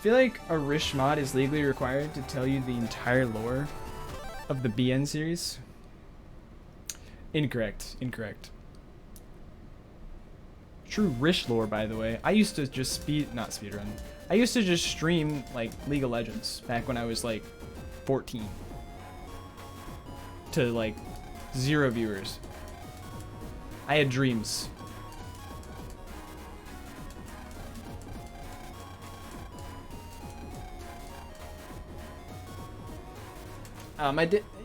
feel like a Rish mod is legally required to tell you the entire lore of the BN series. Incorrect. Incorrect. True Rish lore, by the way. I used to just not speedrun. I used to just stream like League of Legends back when I was like 14 to like 0 viewers. I had dreams.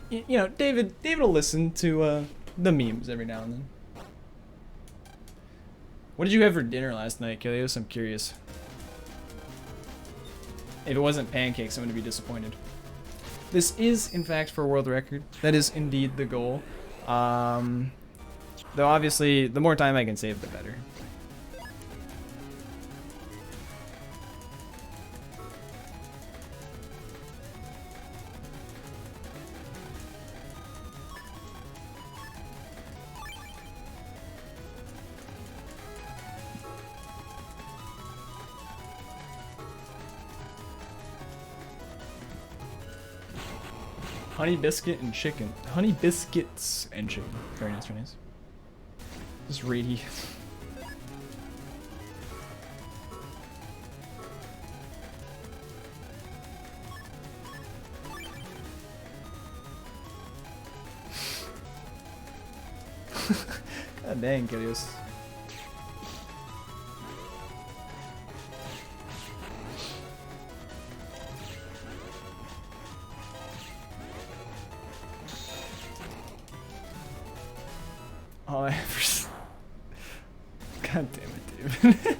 You know, David will listen to the memes every now and then. What did you have for dinner last night, Kilios? I'm curious. If it wasn't pancakes, I'm going to be disappointed. This is, in fact, for world record. That is indeed the goal. Though obviously, the more time I can save, the better. Honey biscuit and chicken. Honey biscuits and chicken. Very nice, very nice. Just ready. God dang, Kilios. All I ever. God damn it, dude.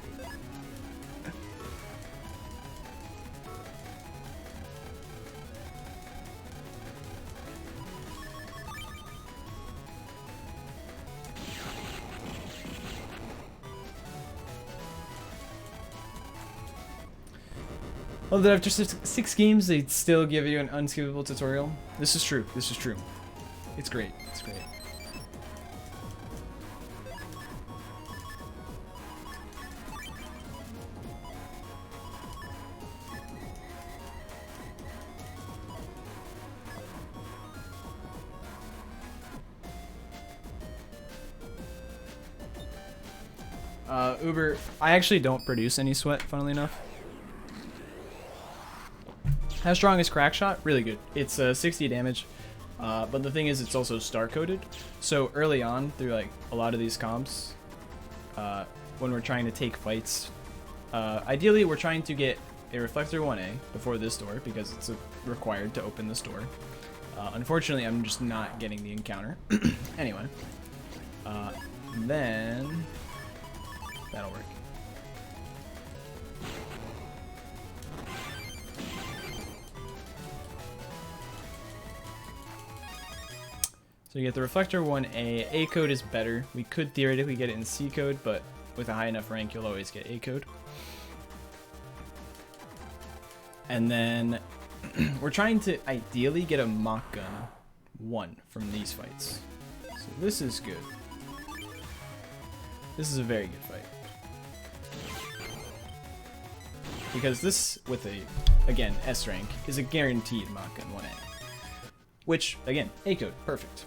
Well, that after six games, they'd still give you an unskippable tutorial. This is true. This is true. It's great. It's great. Uber, I actually don't produce any sweat, funnily enough. How strong is Crackshot? Really good. It's 60 damage, but the thing is it's also star-coded. So early on, through like a lot of these comps, when we're trying to take fights, ideally we're trying to get a Reflector 1A before this door because it's required to open this door. Unfortunately, I'm just not getting the encounter. Anyway, then that'll work. So you get the Reflector 1A. A code is better. We could theoretically get it in C code, but with a high enough rank, you'll always get A code. And then we're trying to ideally get a Mach Gun 1 from these fights. So this is good. This is a very good fight. Because this, with a, again, S rank, is a guaranteed Mach Gun 1A. Which, again, A code, perfect.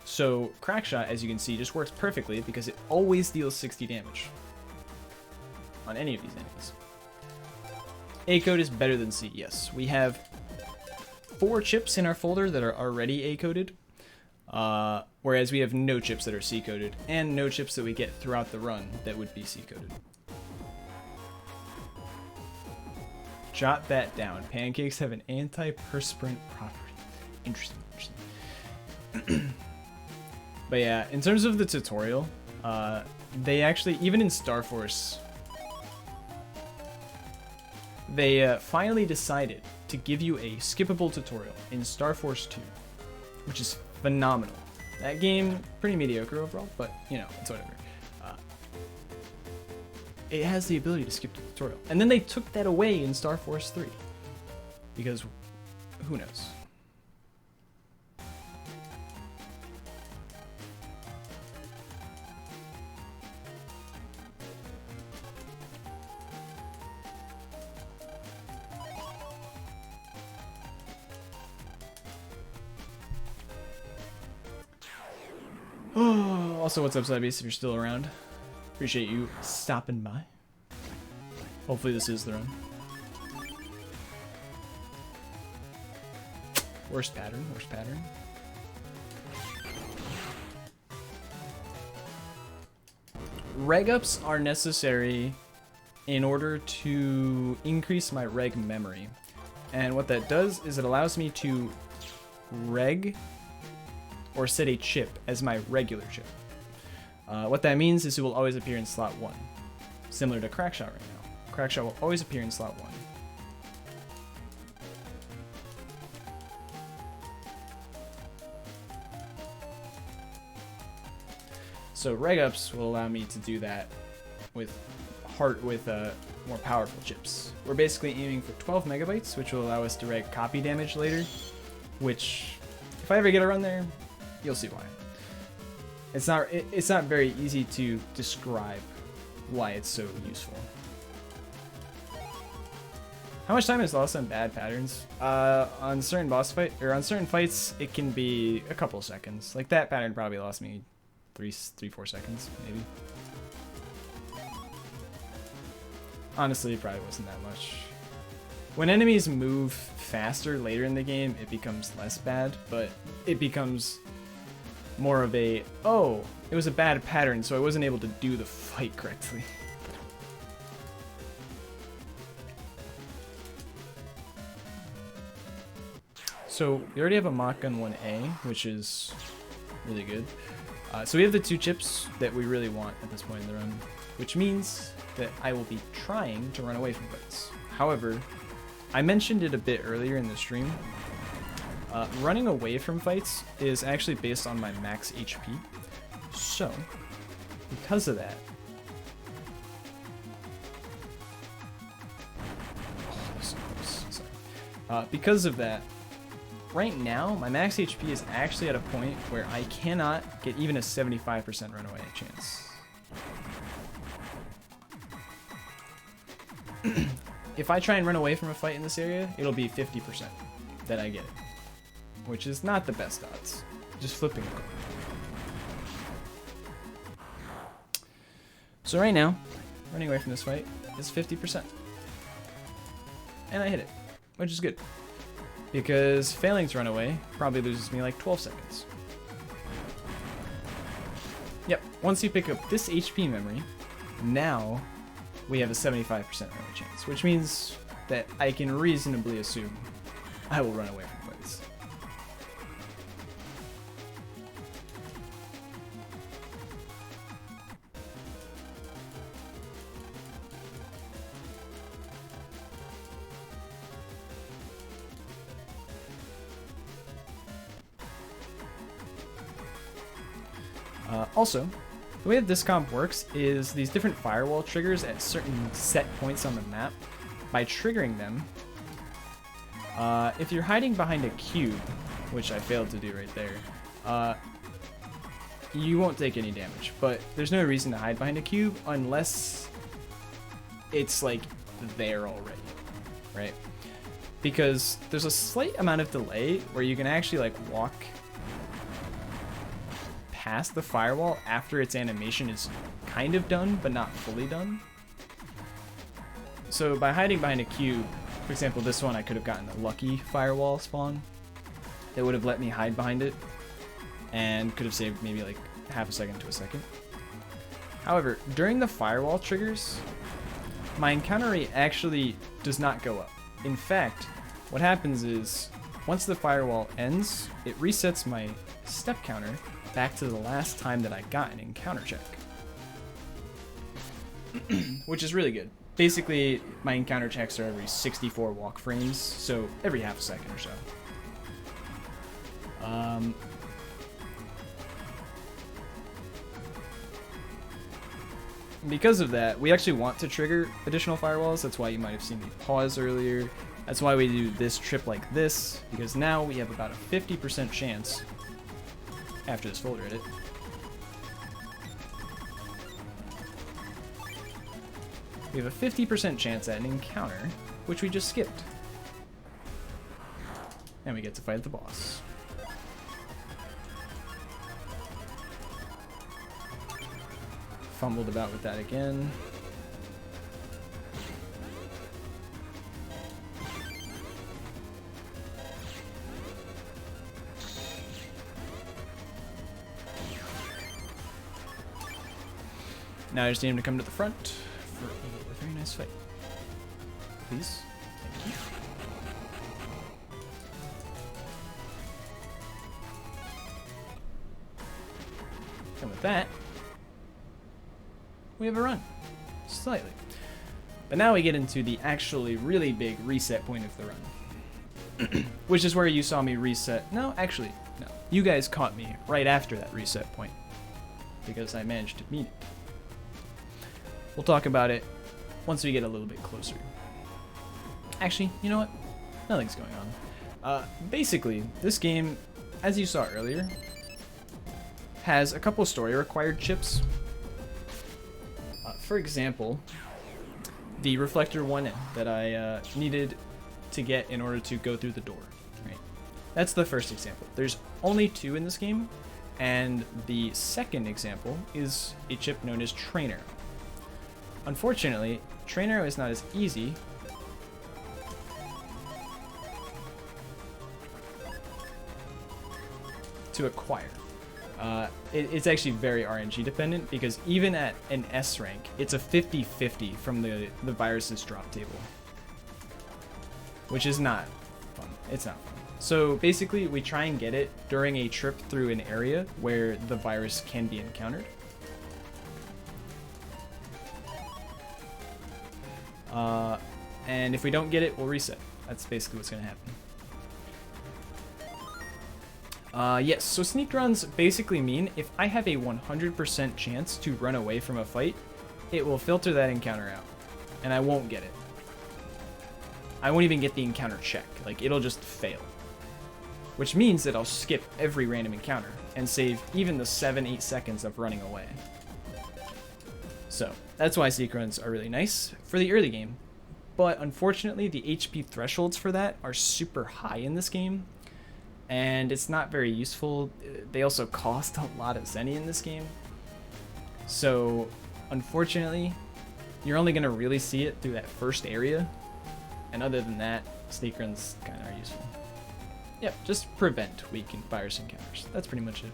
So Crackshot, as you can see, just works perfectly because it always deals 60 damage on any of these enemies. A code is better than C, yes. We have 4 chips in our folder that are already A coded, whereas we have no chips that are C coded, and no chips that we get throughout the run that would be C coded. Jot that down. Pancakes have an anti-perspirant property. Interesting, interesting. But yeah, in terms of the tutorial, they actually, even in Star Force, they finally decided to give you a skippable tutorial in Star Force 2, which is phenomenal. That game, pretty mediocre overall, but you know, it's whatever. It has the ability to skip the tutorial. And then they took that away in Star Force 3. Because, who knows? Also, what's up, Cybeast, if you're still around? Appreciate you stopping by. Hopefully this is the run. Worst pattern, worst pattern. Reg ups are necessary in order to increase my reg memory. And what that does is it allows me to reg or set a chip as my regular chip. What that means is it will always appear in slot 1, similar to Crackshot right now. Crackshot will always appear in slot 1. So reg ups will allow me to do that with more powerful chips. We're basically aiming for 12 megabytes, which will allow us to reg copy damage later, which if I ever get a run there, you'll see why. It's not very easy to describe why it's so useful. How much time is lost on bad patterns? On certain certain fights, it can be a couple of seconds. Like that pattern probably lost me 3-4 seconds, maybe. Honestly, it probably wasn't that much. When enemies move faster later in the game, it becomes less bad, but it becomes more of a, oh, it was a bad pattern, so I wasn't able to do the fight correctly. So we already have a Mach Gun 1A, which is really good. So we have the 2 chips that we really want at this point in the run, which means that I will be trying to run away from fights. However, I mentioned it a bit earlier in the stream. Running away from fights is actually based on my max HP. So, because of that, because of that, right now, my max HP is actually at a point where I cannot get even a 75% runaway chance. If I try and run away from a fight in this area, it'll be 50% that I get it, which is not the best odds. Just flipping a coin. So right now, running away from this fight is 50%. And I hit it, which is good. Because failing to run away probably loses me like 12 seconds. Yep, once you pick up this HP memory, now we have a 75% runaway chance, which means that I can reasonably assume I will run away from fights. Also, the way that this comp works is these different firewall triggers at certain set points on the map. By triggering them, if you're hiding behind a cube, which I failed to do right there, you won't take any damage. But there's no reason to hide behind a cube unless it's like there already, right? Because there's a slight amount of delay where you can actually like walk past the firewall after its animation is kind of done, but not fully done. So by hiding behind a cube, for example, this one I could have gotten a lucky firewall spawn that would have let me hide behind it and could have saved maybe like half a second to a second. However, during the firewall triggers, my encounter rate actually does not go up. In fact, what happens is once the firewall ends, it resets my step counter back to the last time that I got an encounter check. Which is really good. Basically, my encounter checks are every 64 walk frames, so every half a second or so. Because of that, we actually want to trigger additional firewalls. That's why you might have seen me pause earlier. That's why we do this trip like this, because now we have about a 50% chance after this folder edit. We have a 50% chance at an encounter, which we just skipped. And we get to fight the boss. fumbled about with that again. Now I just need him to come to the front for a very nice fight. Please. Thank you. And with that, we have a run. Slightly. But now we get into the actually really big reset point of the run. Which is where you saw me reset. No, actually, no. You guys caught me right after that reset point. Because I managed to meet it. We'll talk about it once we get a little bit closer. Actually, you know what? Nothing's going on. Basically, this game, as you saw earlier, has a couple story required chips. For example, the reflector 1 that I needed to get in order to go through the door. Right? That's the first example. There's only 2 in this game, and the second example is a chip known as Trainer. Unfortunately, Trainer is not as easy to acquire. It's actually very RNG dependent because even at an S rank, it's a 50-50 from the virus's drop table. Which is not fun. It's not fun. So basically, we try and get it during a trip through an area where the virus can be encountered. And if we don't get it, we'll reset. That's basically what's going to happen. Yes, so sneak runs basically mean if I have a 100% chance to run away from a fight, it will filter that encounter out, and I won't get it. I won't even get the encounter check. Like, it'll just fail. Which means that I'll skip every random encounter and save even the 7-8 seconds of running away. So, that's why sneak runs are really nice for the early game. But unfortunately, the HP thresholds for that are super high in this game. And it's not very useful. They also cost a lot of Zenny in this game. So, unfortunately, you're only going to really see it through that first area. And other than that, sneak runs kind of are useful. Yep, just prevent weak virus encounters. That's pretty much it.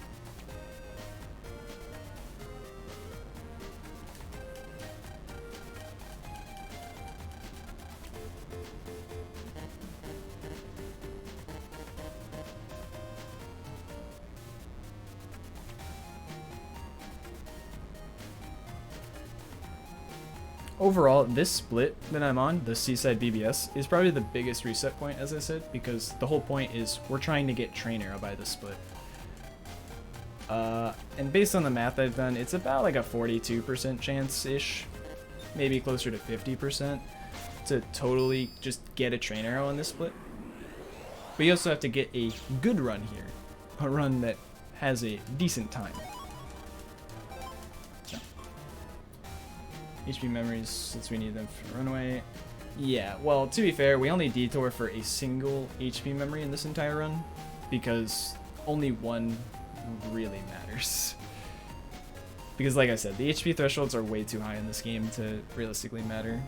Overall, this split that I'm on, the Seaside BBS, is probably the biggest reset point, as I said, because the whole point is we're trying to get Trainer by this split. And based on the math I've done, it's about like a 42% chance-ish, maybe closer to 50%, to totally just get a Trainer on this split. But you also have to get a good run here, a run that has a decent time. HP memories, since we need them for runaway. Yeah, well, to be fair, we only detour for a single HP memory in this entire run, because only one really matters. Because like I said, the HP thresholds are way too high in this game to realistically matter.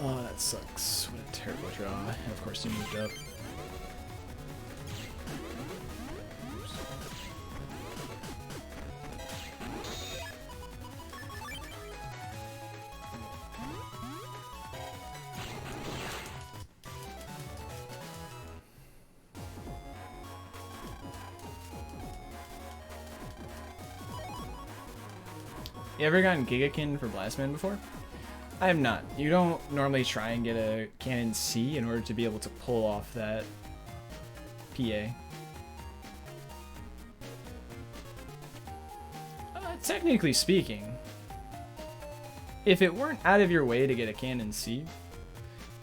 Oh, that sucks. What a terrible draw. And of course, you moved up. You ever gotten Gigakin for Blastman before? I have not. You don't normally try and get a Cannon C in order to be able to pull off that PA. Technically speaking, if it weren't out of your way to get a Cannon C,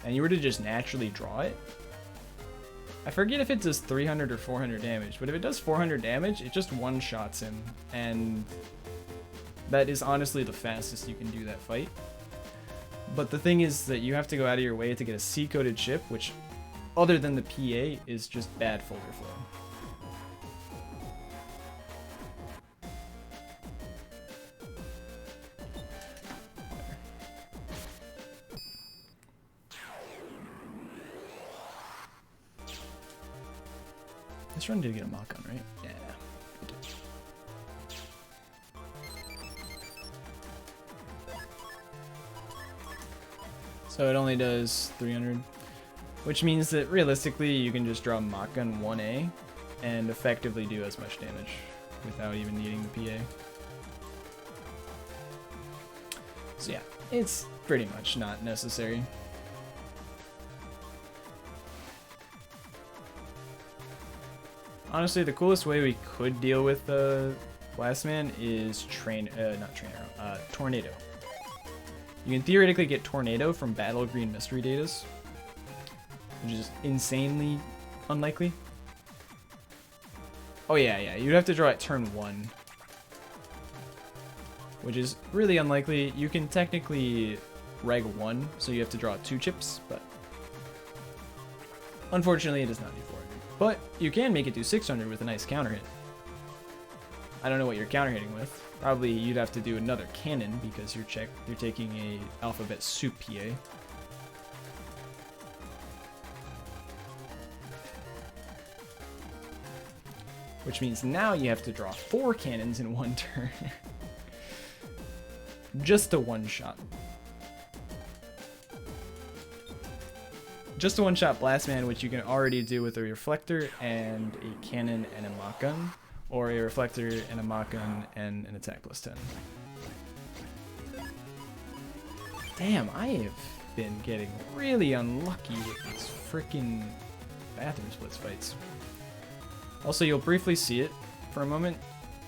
and you were to just naturally draw it, I forget if it does 300 or 400 damage, but if it does 400 damage, it just one-shots him, and that is honestly the fastest you can do that fight. But the thing is that you have to go out of your way to get a C-coded chip, which, other than the PA, is just bad folder flow. This run did get a mock on, right? Yeah. It did. So it only does 300, which means that realistically you can just draw mock gun 1A and effectively do as much damage without even needing the PA. So yeah, it's pretty much not necessary. Honestly, the coolest way we could deal with Blastman is Tornado. You can theoretically get Tornado from Battle Green Mystery Datas, which is insanely unlikely. Oh yeah, you'd have to draw at turn 1, which is really unlikely. You can technically reg 1, so you have to draw 2 chips, but unfortunately it does not do 400. But you can make it do 600 with a nice counter hit. I don't know what you're counter hitting with. Probably you'd have to do another cannon because you're taking a alphabet soup PA. Which means now you have to draw 4 cannons in 1 turn. Just a one-shot. Just a one-shot Blastman, which you can already do with a reflector and a cannon and a mock gun, or a reflector and a mock gun and an attack plus 10. Damn, I have been getting really unlucky with these freaking bathroom splits fights. Also, you'll briefly see it for a moment.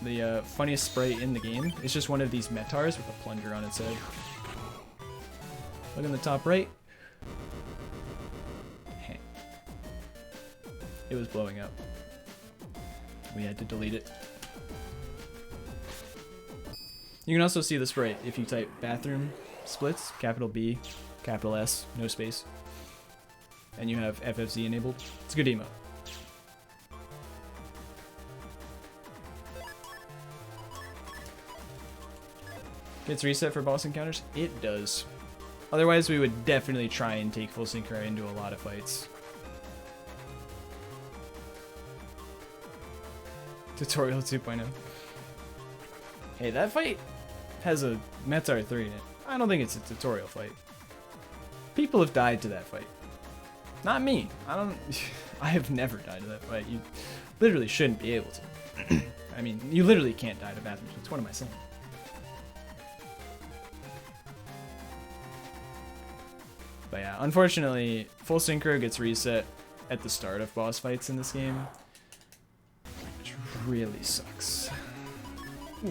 The funniest sprite in the game is just one of these Metars with a plunger on its head. Look in the top right. It was blowing up. We had to delete it. You can also see the sprite if you type bathroom splits, capital B, capital S, no space, and you have FFZ enabled. It's a good emote. Gets reset for boss encounters? It does. Otherwise, we would definitely try and take full synchro into a lot of fights. Tutorial 2.0. Hey, that fight has a Metar 3 in it. I don't think it's a tutorial fight. People have died to that fight. Not me. I have never died to that fight. You literally shouldn't be able to. I mean, you literally can't die to bathrooms. It's what am I saying? But yeah, unfortunately, full synchro gets reset at the start of boss fights in this game. Really sucks. Ooh.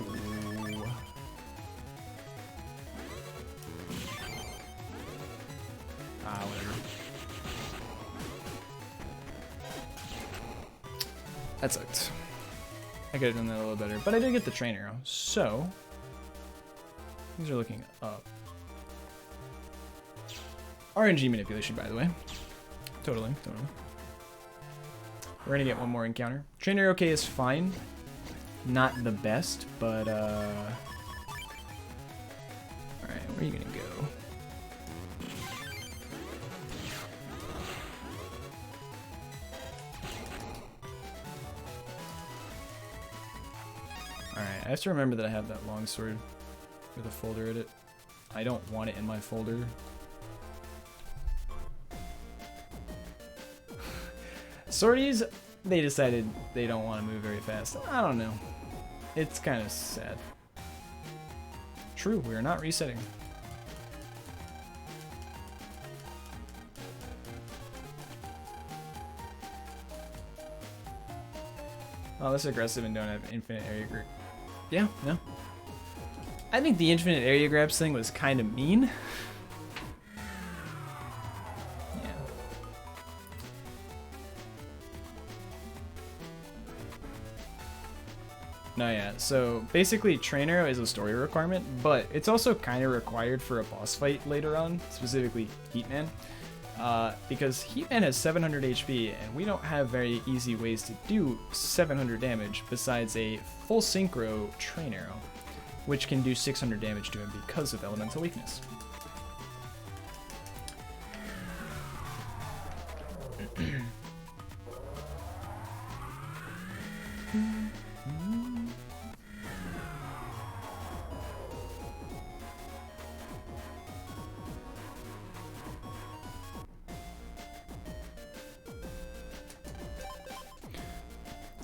Whatever. That sucked. I could have done that a little better, but I did get the train arrow, so things are looking up. RNG manipulation, by the way. Totally. We're gonna get one more encounter. Trainer OK is fine. Not the best, but alright, where are you gonna go? Alright, I have to remember that I have that longsword with a folder in it. I don't want it in my folder. Sorties, they decided they don't want to move very fast. I don't know. It's kind of sad. True, we are not resetting. Oh, that's aggressive and don't have infinite area grip. Yeah, no. I think the infinite area grabs thing was kind of mean. No, yeah. So basically, Train Arrow is a story requirement, but it's also kind of required for a boss fight later on, specifically Heatman. Because Heatman has 700 HP, and we don't have very easy ways to do 700 damage besides a full synchro Train Arrow, which can do 600 damage to him because of elemental weakness.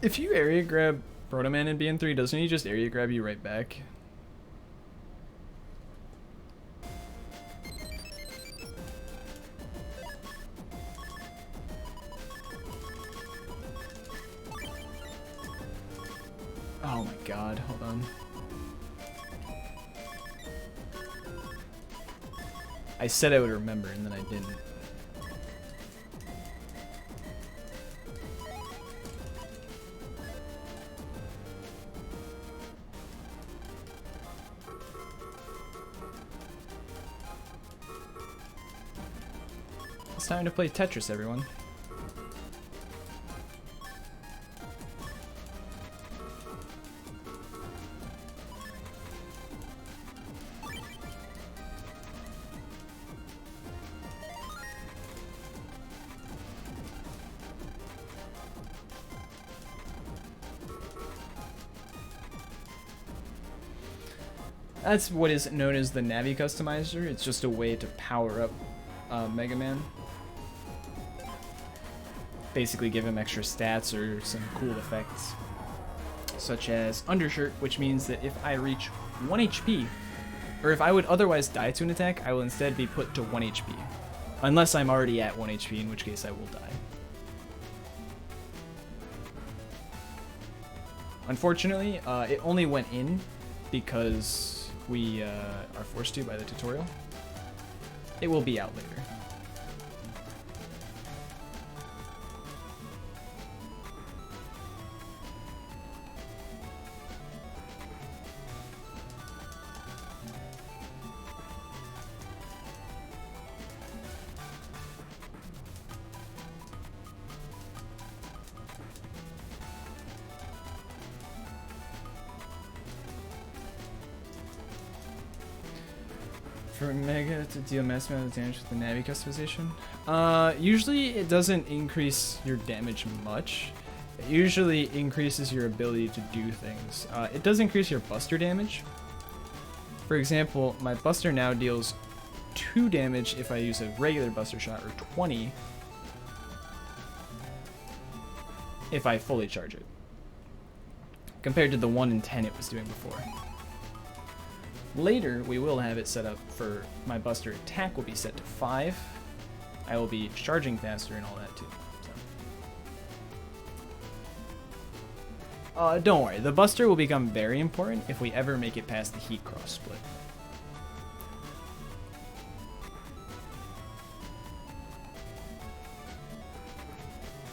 If you area grab Proto Man in BN3, doesn't he just area grab you right back? Oh my god, hold on. I said I would remember and then I didn't. It's time to play Tetris, everyone. That's what is known as the Navi Customizer. It's just a way to power up Mega Man. Basically give him extra stats or some cool effects. Such as Undershirt, which means that if I reach 1 HP, or if I would otherwise die to an attack, I will instead be put to 1 HP. Unless I'm already at 1 HP, in which case I will die. Unfortunately, it only went in because we are forced to by the tutorial. It will be out later. For Mega to deal massive amount of damage with the Navi customization? Usually it doesn't increase your damage much. It usually increases your ability to do things. It does increase your buster damage. For example, my buster now deals 2 damage if I use a regular buster shot, or 20 if I fully charge it, compared to the 1 in 10 it was doing before. Later, we will have it set up for my buster attack will be set to 5. I will be charging faster and all that too. So. Don't worry, the buster will become very important if we ever make it past the heat cross split.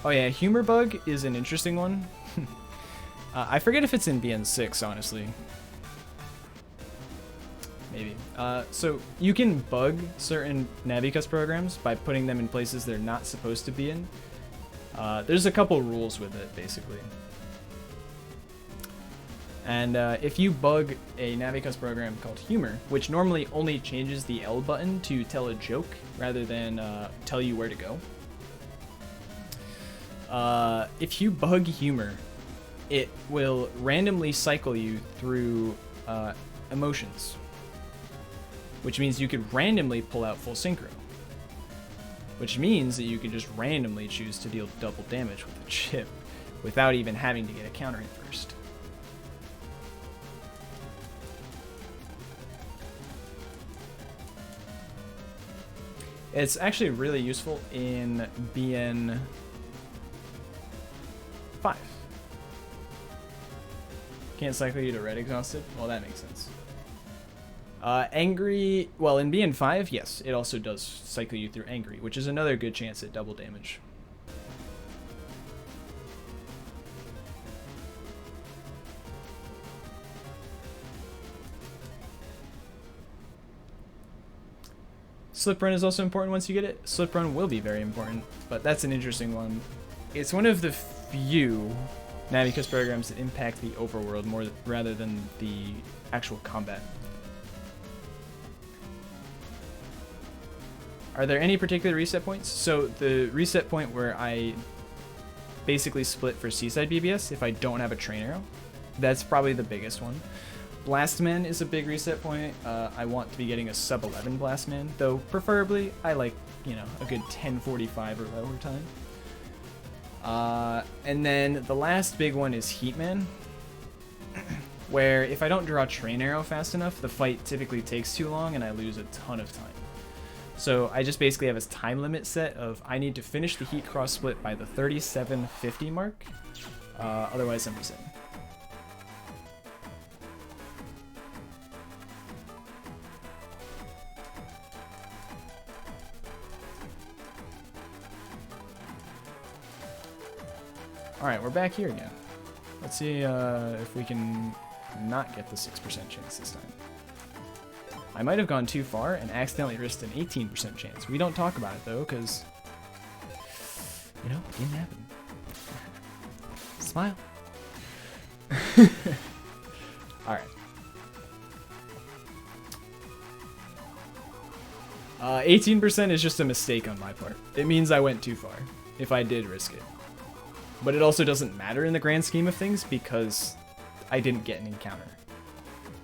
Oh yeah, Humor Bug is an interesting one. I forget if it's in BN6, honestly. Maybe. So you can bug certain Navicus programs by putting them in places they're not supposed to be in. There's a couple rules with it, basically. And if you bug a Navicus program called Humor, which normally only changes the L button to tell a joke rather than tell you where to go. If you bug Humor, it will randomly cycle you through emotions, which means you could randomly pull out full synchro, which means that you can just randomly choose to deal double damage with a chip without even having to get a counter in first. It's actually really useful in BN 5. Can't cycle you to red exhausted? Well, that makes sense. Angry, well, in BN 5, yes, it also does cycle you through Angry, which is another good chance at double damage. Slip run is also important once you get it. Slip run will be very important, but that's an interesting one. It's one of the few Navicuous programs that impact the overworld more rather than the actual combat. Are there any particular reset points? So the reset point where I basically split for Seaside BBS if I don't have a train arrow, that's probably the biggest one. Blastman is a big reset point. I want to be getting a sub 11 Blastman, though preferably I like, you know, a good 10:45 or lower time. And then the last big one is Heatman, where if I don't draw train arrow fast enough, the fight typically takes too long and I lose a ton of time. So I just basically have a time limit set of I need to finish the heat cross split by the 37:50 mark, otherwise I'm resetting. Alright, we're back here again. Let's see if we can not get the 6% chance this time. I might have gone too far and accidentally risked an 18% chance. We don't talk about it though, because, you know, it didn't happen. Smile. Alright. 18% is just a mistake on my part. It means I went too far, if I did risk it. But it also doesn't matter in the grand scheme of things because I didn't get an encounter.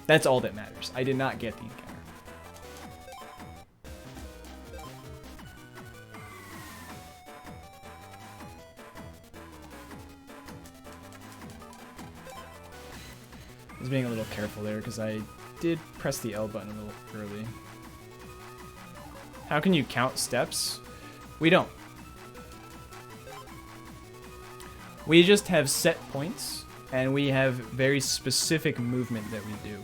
That's all that matters. I did not get the encounter. I was being a little careful there because I did press the L button a little early. How can you count steps? We don't. We just have set points, and we have very specific movement that we do.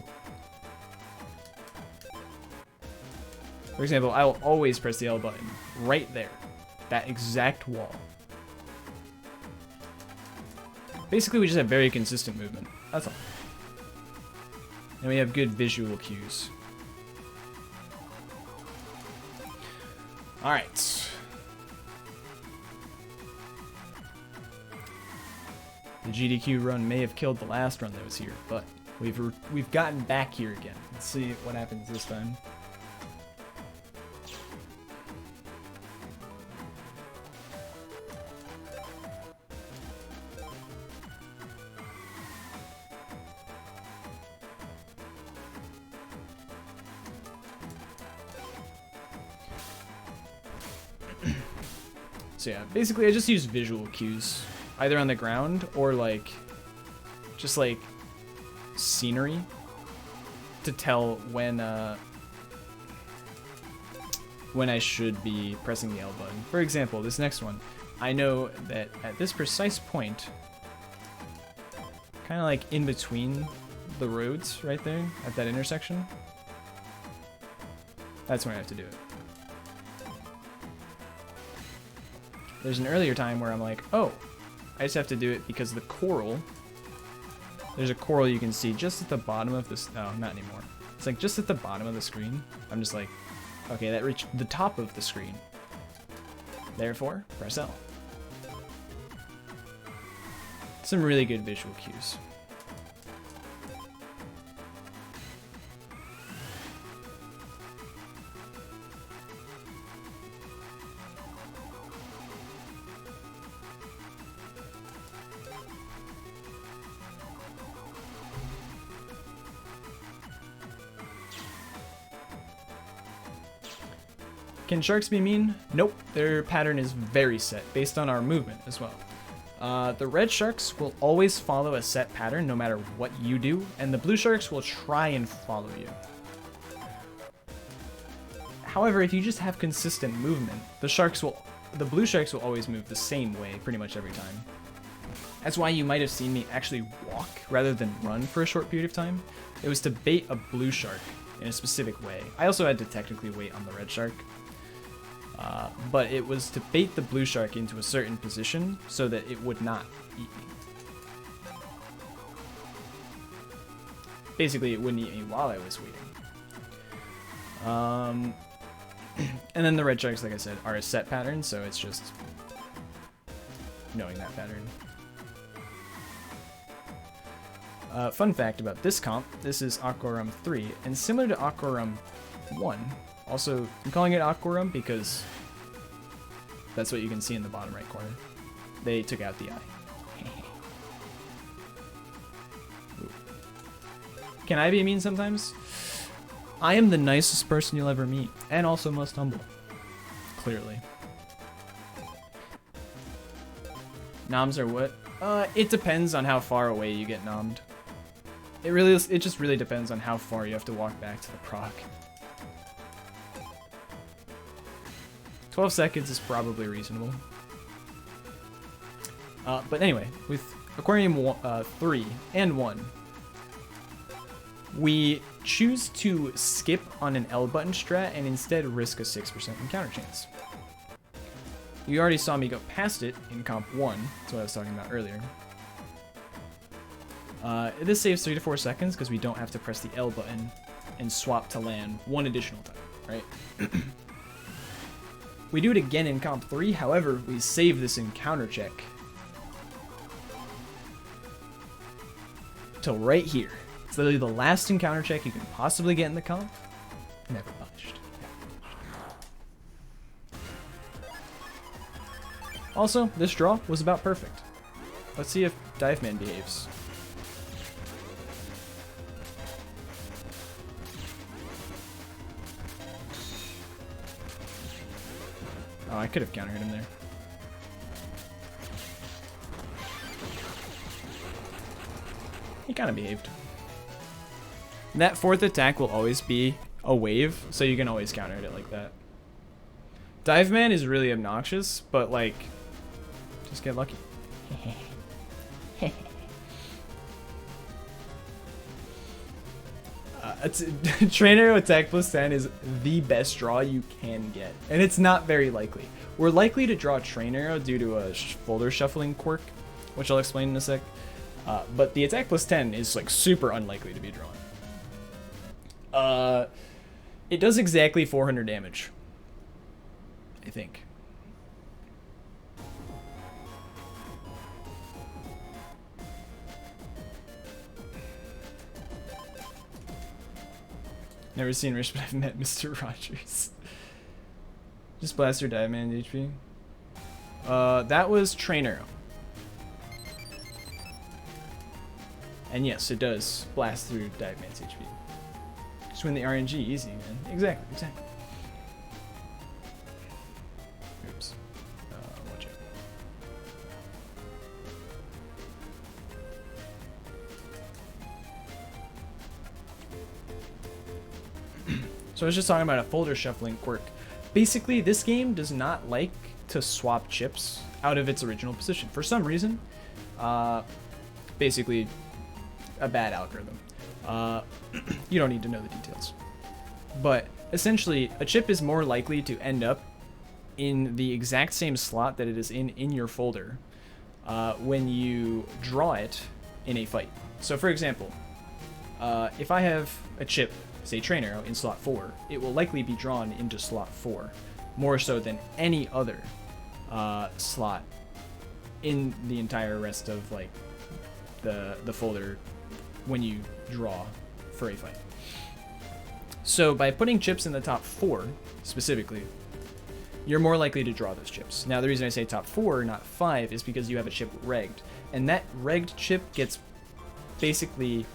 For example, I will always press the L button right there, that exact wall. Basically, we just have very consistent movement. That's all. And we have good visual cues. All right. The GDQ run may have killed the last run that was here, but we've gotten back here again. Let's see what happens this time. So yeah, basically I just use visual cues, either on the ground or like, just like scenery to tell when I should be pressing the L button. For example, this next one, I know that at this precise point, kind of like in between the roads right there at that intersection, that's when I have to do it. There's an earlier time where I'm like, oh, I just have to do it because the coral, there's a coral you can see just at the bottom of this, no, not anymore. It's like just at the bottom of the screen. I'm just like, okay, that reached the top of the screen. Therefore, press L. Some really good visual cues. Can sharks be mean? Nope, their pattern is very set, based on our movement as well. The red sharks will always follow a set pattern no matter what you do, and the blue sharks will try and follow you. However, if you just have consistent movement, the blue sharks will always move the same way pretty much every time. That's why you might have seen me actually walk rather than run for a short period of time. It was to bait a blue shark in a specific way. I also had to technically wait on the red shark. But it was to bait the blue shark into a certain position so that it would not eat me. Basically, it wouldn't eat me while I was waiting. And then the red checks, like I said, are a set pattern, so it's just knowing that pattern. Fun fact about this comp, this is Aquarum 3, and similar to Aquarum 1, also I'm calling it Aquarum because that's what you can see in the bottom right corner. They took out the eye. Can I be mean sometimes? I am the nicest person you'll ever meet, and also most humble. Clearly. Noms are what? It depends on how far away you get nommed. It just really depends on how far you have to walk back to the proc. 12 seconds is probably reasonable. But anyway, with Aquarium 3 and 1, we choose to skip on an L button strat and instead risk a 6% encounter chance. You already saw me go past it in Comp 1, that's what I was talking about earlier. This saves 3 to 4 seconds because we don't have to press the L button and swap to land one additional time, right? We do it again in Comp 3, however, we save this encounter check till right here. It's literally the last encounter check you can possibly get in the comp. Never punished. Also, this draw was about perfect. Let's see if Dive Man behaves. Oh, I could have countered him there. He kind of behaved. That fourth attack will always be a wave, so you can always counter it like that. Dive Man is really obnoxious, but like, just get lucky. Trainer attack plus 10 is the best draw you can get, and it's not very likely. We're likely to draw Train Arrow due to a folder shuffling quirk, which I'll explain in a sec. But the attack plus 10 is like super unlikely to be drawn. It does exactly 400 damage, I think. Never seen Rich, but I've met Mr. Rogers. Just Blaster Dive Man HP. That was Train Arrow. And yes, it does blast through Dive Man's HP. Just win the RNG easy, man. Exactly, exactly. Oops. Watch out. So I was just talking about a folder shuffling quirk. Basically, this game does not like to swap chips out of its original position. For some reason, basically a bad algorithm. You don't need to know the details. But essentially, a chip is more likely to end up in the exact same slot that it is in your folder when you draw it in a fight. So for example, if I have a chip, say Train Arrow, in slot 4, it will likely be drawn into slot 4, more so than any other slot in the entire rest of like the folder when you draw for a fight. So by putting chips in the top 4 specifically, you're more likely to draw those chips. Now the reason I say top 4, not 5, is because you have a chip regged, and that regged chip gets basically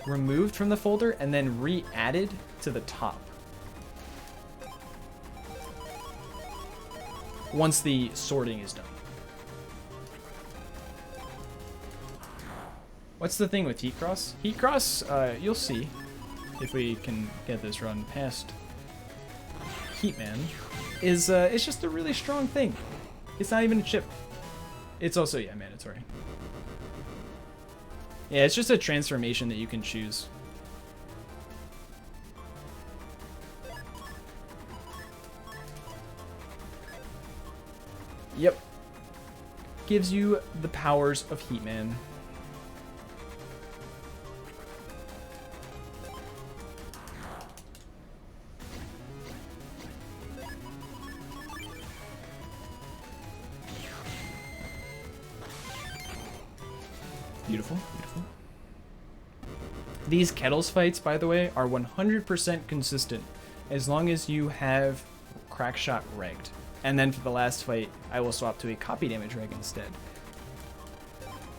removed from the folder and then re-added to the top once the sorting is done. What's the thing with Heat Cross? Heat Cross, you'll see if we can get this run past Heatman, is it's just a really strong thing. It's not even a chip. It's also, yeah, mandatory. Yeah, it's just a transformation that you can choose. Yep. Gives you the powers of Heatman. Beautiful, beautiful. These Kettles fights, by the way, are 100% consistent as long as you have Crackshot regged. And then for the last fight, I will swap to a copy damage reg instead.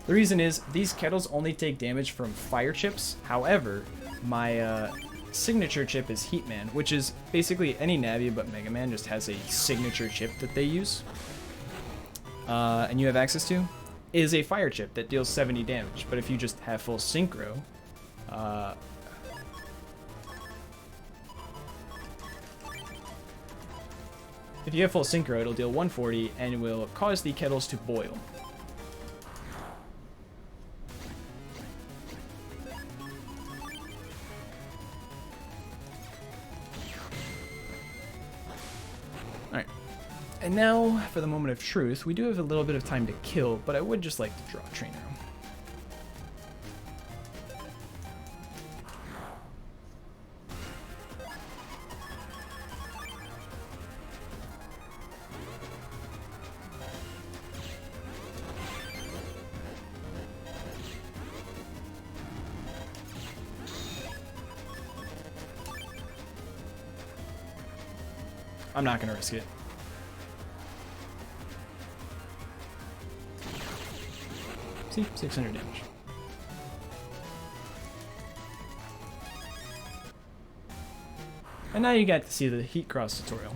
The reason is, these Kettles only take damage from fire chips. However, my signature chip is Heatman, which is basically any Navi but Mega Man just has a signature chip that they use. And you have access to, is a fire chip that deals 70 damage. But if you just have full synchro, if you have full synchro, it'll deal 140 and will cause the Kettles to boil. Alright. And now, for the moment of truth, we do have a little bit of time to kill, but I would just like to draw a trainer. I'm not gonna risk it. See, 600 damage. And now you get to see the Heat Cross tutorial.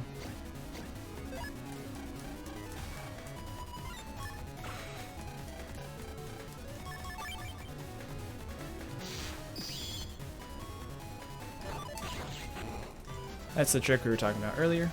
That's the trick we were talking about earlier.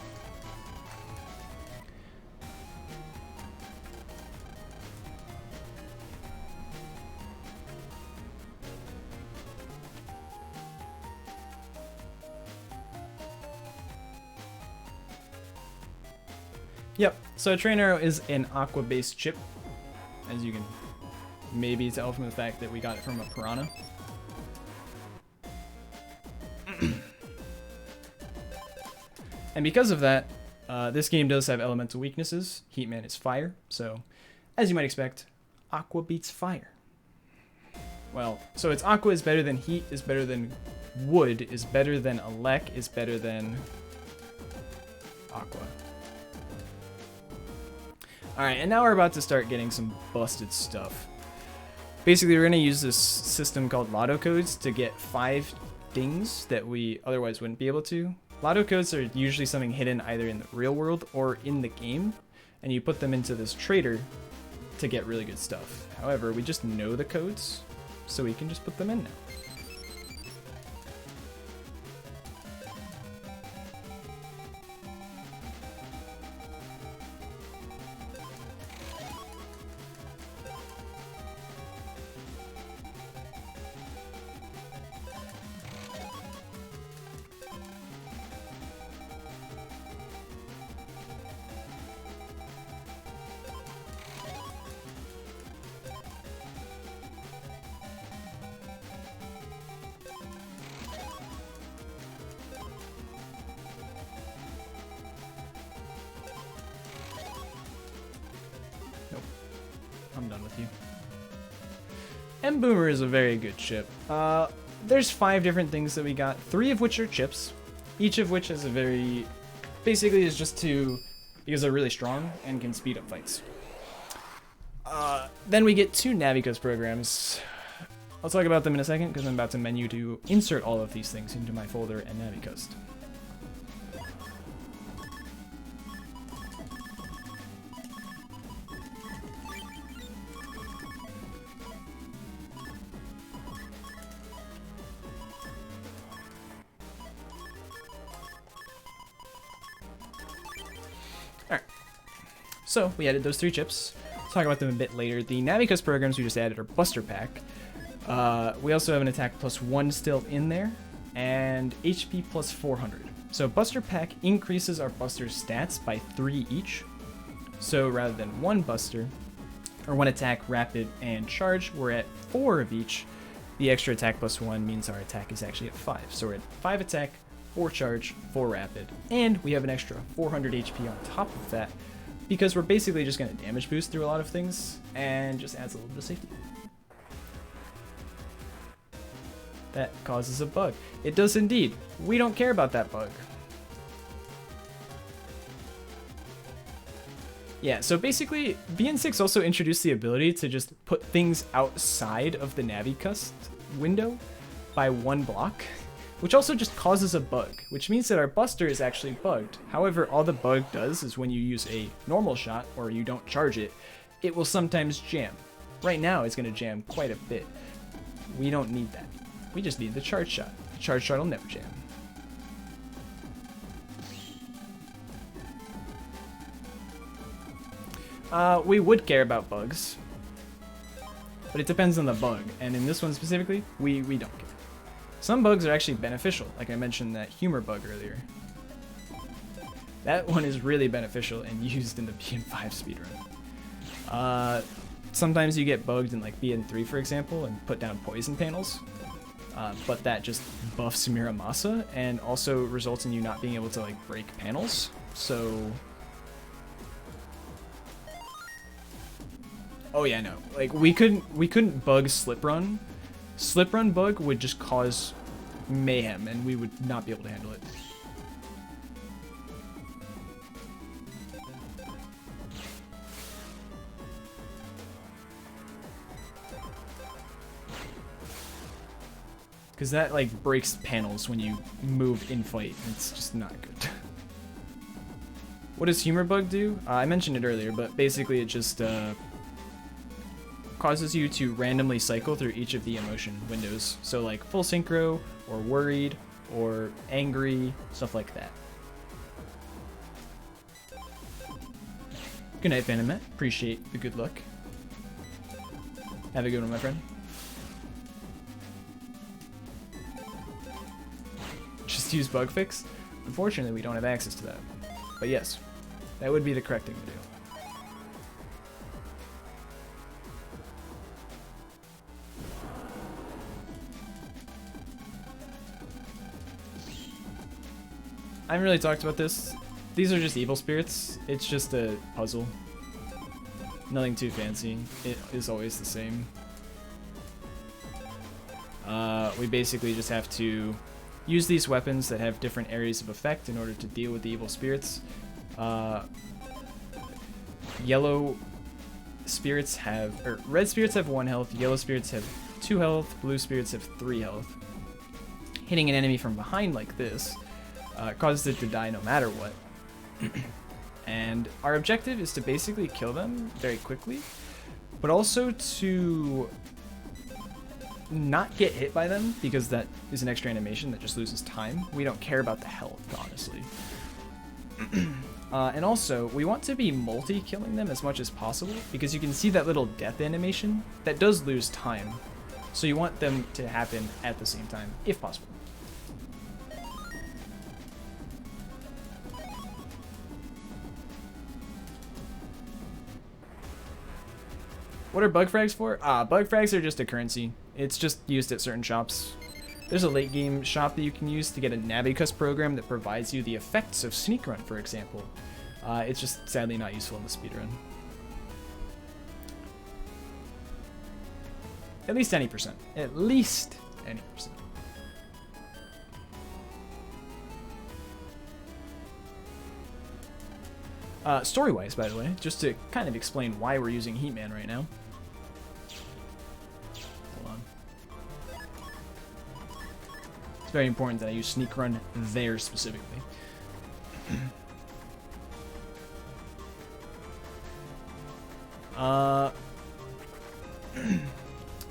Yep, so a Train Arrow is an aqua-based chip, as you can maybe tell from the fact that we got it from a piranha. And because of that, this game does have elemental weaknesses. Heatman is fire, so as you might expect, aqua beats fire. Well, so it's aqua is better than heat, is better than wood, is better than elec, is better than aqua. Alright, and now we're about to start getting some busted stuff. Basically, we're going to use this system called Lotto Codes to get 5 things that we otherwise wouldn't be able to. Lotto Codes are usually something hidden either in the real world or in the game, and you put them into this trader to get really good stuff. However, we just know the codes, so we can just put them in now. I'm done with you. M-Boomer is a very good chip. There's 5 different things that we got, 3 of which are chips, each of which has a very... basically is just because they're really strong and can speed up fights. Then we get 2 Navicus programs. I'll talk about them in a second because I'm about to menu to insert all of these things into my folder and Navicus. Alright, so we added those 3 chips. We'll talk about them a bit later. The Navicus programs we just added are Buster Pack. We also have an attack +1 still in there, and HP +400. So Buster Pack increases our Buster's stats by 3 each. So rather than 1 Buster, or 1 attack, rapid, and charge, we're at 4 of each. The extra attack +1 means our attack is actually at 5. So we're at 5 attack, 4 charge, 4 rapid, and we have an extra 400 HP on top of that, because we're basically just going to damage boost through a lot of things, and just adds a little bit of safety. That causes a bug. It does indeed. We don't care about that bug. Yeah, so basically, VN6 also introduced the ability to just put things outside of the Navicust window by 1 block, which also just causes a bug, which means that our Buster is actually bugged. However, all the bug does is when you use a normal shot or you don't charge it, it will sometimes jam. Right now, it's going to jam quite a bit. We don't need that. We just need the charge shot. The charge shot will never jam. We would care about bugs, but it depends on the bug, and in this one specifically, we don't care. Some bugs are actually beneficial, like I mentioned that humor bug earlier. That one is really beneficial and used in the BN5 speedrun. Sometimes you get bugged in like BN3, for example, and put down poison panels, but that just buffs Miramasa and also results in you not being able to like break panels, so... Oh yeah, no. Like we couldn't bug Slip Run. Slip Run bug would just cause mayhem, and we would not be able to handle it. Because that like breaks panels when you move in fight. It's just not good. What does Humor Bug do? I mentioned it earlier, but basically it just causes you to randomly cycle through each of the emotion windows. So like full synchro, or worried, or angry, stuff like that. Good night, Phantom Matt. Appreciate the good luck. Have a good one, my friend. Just use bug fix? Unfortunately, we don't have access to that. But yes, that would be the correct thing to do. I haven't really talked about this. These are just evil spirits. It's just a puzzle. Nothing too fancy. It is always the same. We basically just have to use these weapons that have different areas of effect in order to deal with the evil spirits. Yellow spirits have, or red spirits have 1 health, yellow spirits have 2 health, blue spirits have 3 health. Hitting an enemy from behind like this causes it to die no matter what. And our objective is to basically kill them very quickly, but also to not get hit by them, because that is an extra animation that just loses time. We don't care about the health, honestly. And also, we want to be multi-killing them as much as possible, because you can see that little death animation that does lose time. So you want them to happen at the same time, if possible. What are bug frags for? Bug frags are just a currency. It's just used at certain shops. There's a late game shop that you can use to get a Navicust program that provides you the effects of Sneak Run, for example. It's just sadly not useful in the speedrun. At least any percent. At least any percent. Story-wise, by the way, just to kind of explain why we're using Heatman right now. Hold on. It's very important that I use Sneak Run there specifically.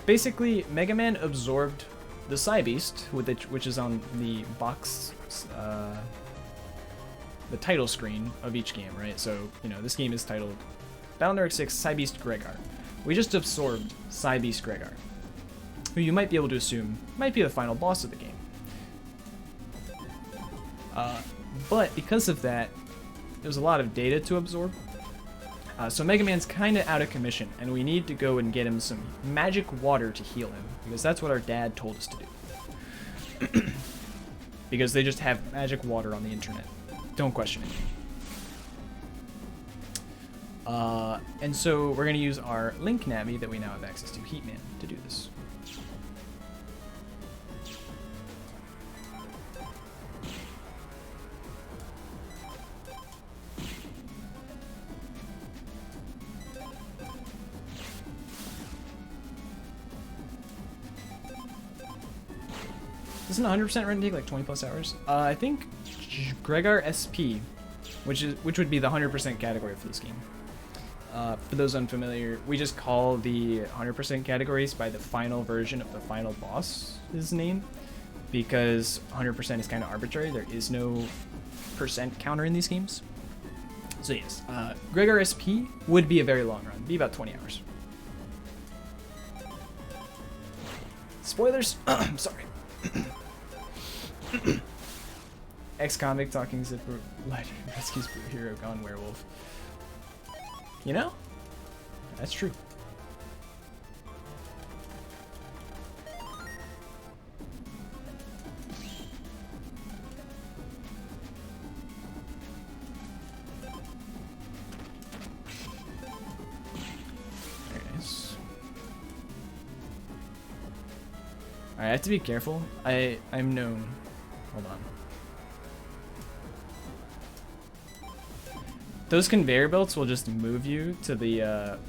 Basically, Mega Man absorbed the Psy Beast, which is on the box, the title screen of each game, right? So, you know, this game is titled Battle Network 6 Psy Beast Gregar. We just absorbed Psy Beast Gregar, who you might be able to assume might be the final boss of the game. But because of that, there's a lot of data to absorb. So Mega Man's kind of out of commission, and we need to go and get him some magic water to heal him, because that's what our dad told us to do. Because they just have magic water on the internet. Don't question it. And so we're going to use our Link Navi that we now have access to, Heatman, to do this. Doesn't 100% run take like 20 plus hours? I think Gregar SP, which would be the 100% category for this game. For those unfamiliar, we just call the 100% categories by the final version of the final boss's name, because 100% is kind of arbitrary. There is no percent counter in these games. So yes, Gregar SP would be a very long run, be about 20 hours. Spoilers. I'm sorry. Ex-convict talking zipper legend rescues blue hero gone werewolf. You know, that's true. Very nice. Alright, I have to be careful. I'm known. Hold on. Those conveyor belts will just move you to the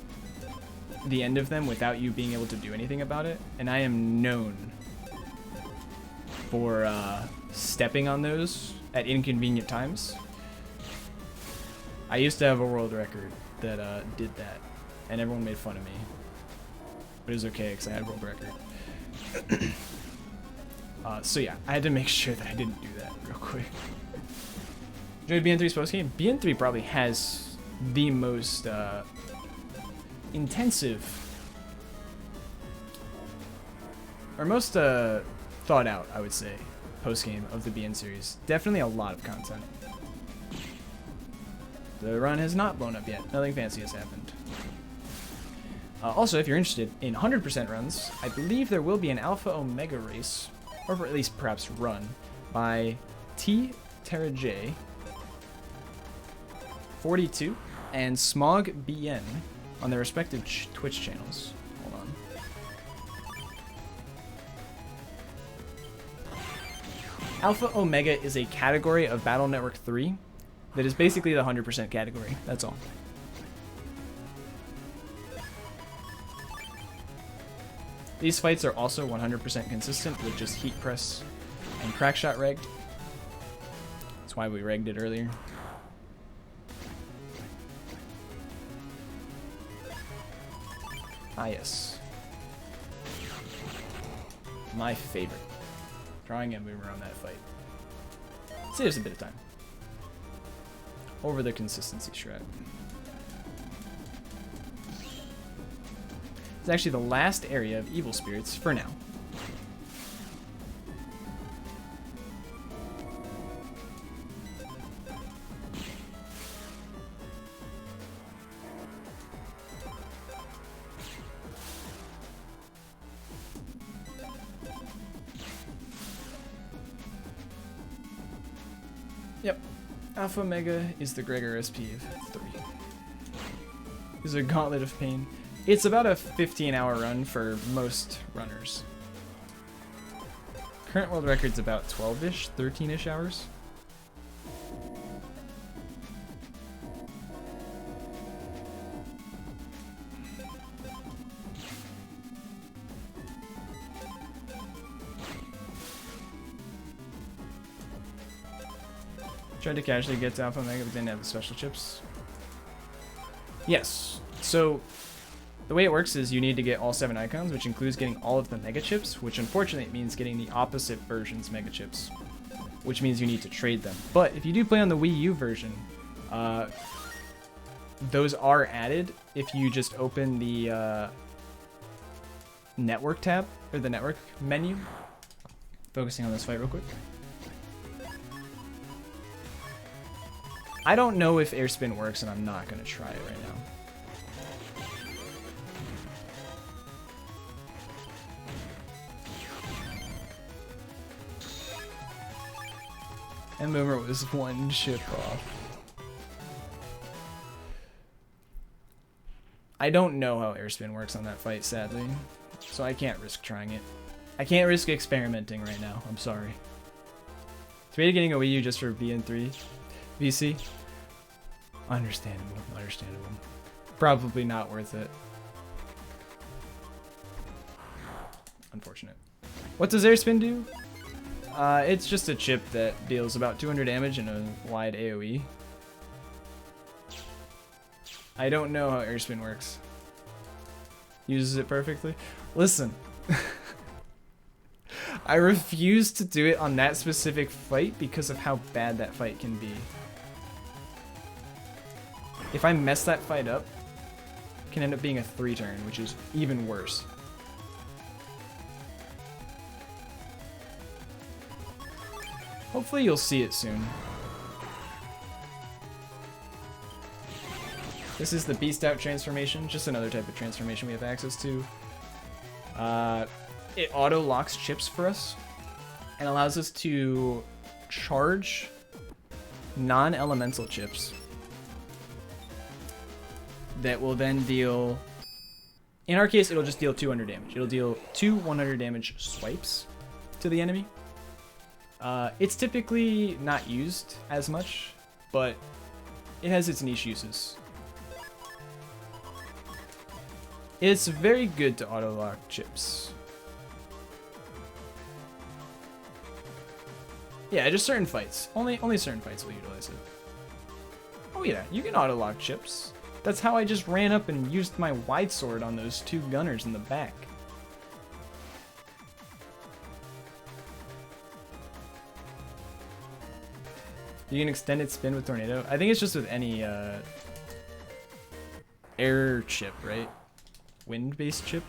end of them without you being able to do anything about it, and I am known for stepping on those at inconvenient times. I used to have a world record that did that, and everyone made fun of me, but it was okay because I had a world record. So yeah, I had to make sure that I didn't do that real quick. Enjoyed BN3's post game. BN3 probably has the most intensive, or most thought out, I would say, post game of the BN series. Definitely a lot of content. The run has not blown up yet. Nothing fancy has happened. Also, if you're interested in 100% runs, I believe there will be an Alpha Omega race, or at least perhaps run, by T. Terra J. 42 and Smog BN on their respective Twitch channels. Hold on. Alpha Omega is a category of Battle Network 3 that is basically the 100% category. That's all. These fights are also 100% consistent with just heat press and crackshot regged. That's why we regged it earlier. Ah, yes. My favorite. Drawing a boomer on that fight. Saves a bit of time. Over the consistency shred. It's actually the last area of evil spirits for now. Yep. Alpha Omega is the Gregar SP of 3. This is a gauntlet of pain. It's about a 15-hour run for most runners. Current world record's about 12-ish, 13-ish hours. Tried to casually get to Alpha Omega, but didn't have the special chips. Yes. So the way it works is you need to get all 7 icons, which includes getting all of the mega chips, which unfortunately means getting the opposite version's mega chips, which means you need to trade them. But if you do play on the Wii U version, those are added if you just open the network tab, or the network menu. Focusing on this fight real quick. I don't know if air spin works, and I'm not going to try it right now. And Boomer was 1 chip off. I don't know how air spin works on that fight, sadly, so I can't risk trying it. I can't risk experimenting right now. I'm sorry. Debated getting a Wii U just for BN3 VC. Understandable. Understandable. Probably not worth it. Unfortunate. What does air spin do? It's just a chip that deals about 200 damage in a wide AoE. I don't know how air spin works. Uses it perfectly. Listen. I refuse to do it on that specific fight because of how bad that fight can be. If I mess that fight up, it can end up being a 3-turn, which is even worse. Hopefully you'll see it soon. This is the Beast Out transformation, just another type of transformation we have access to. It auto-locks chips for us and allows us to charge non-elemental chips that will then deal... In our case, it'll just deal 200 damage. It'll deal 2 100 damage swipes to the enemy. It's typically not used as much, but it has its niche uses. It's very good to auto-lock chips. Yeah, just certain fights. Only certain fights will utilize it. Oh yeah, you can auto-lock chips. That's how I just ran up and used my wide sword on those 2 gunners in the back. You can extend its spin with Tornado. I think it's just with any air chip, right? Wind-based chip.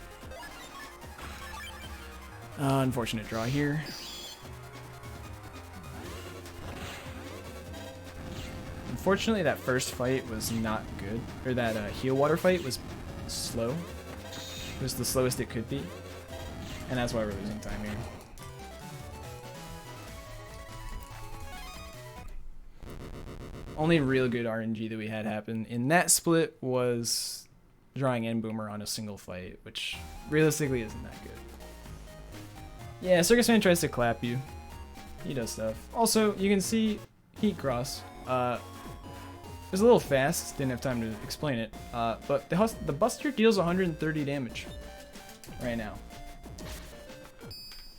Unfortunate draw here. Unfortunately, that first fight was not good. Or that heal water fight was slow. It was the slowest it could be. And that's why we're losing time here. Only real good RNG that we had happen in that split was drawing End Boomer on a single fight, which realistically isn't that good. Yeah, Circus Man tries to clap you. He does stuff. Also, you can see Heat Cross. It was a little fast, didn't have time to explain it, but the Buster deals 130 damage right now.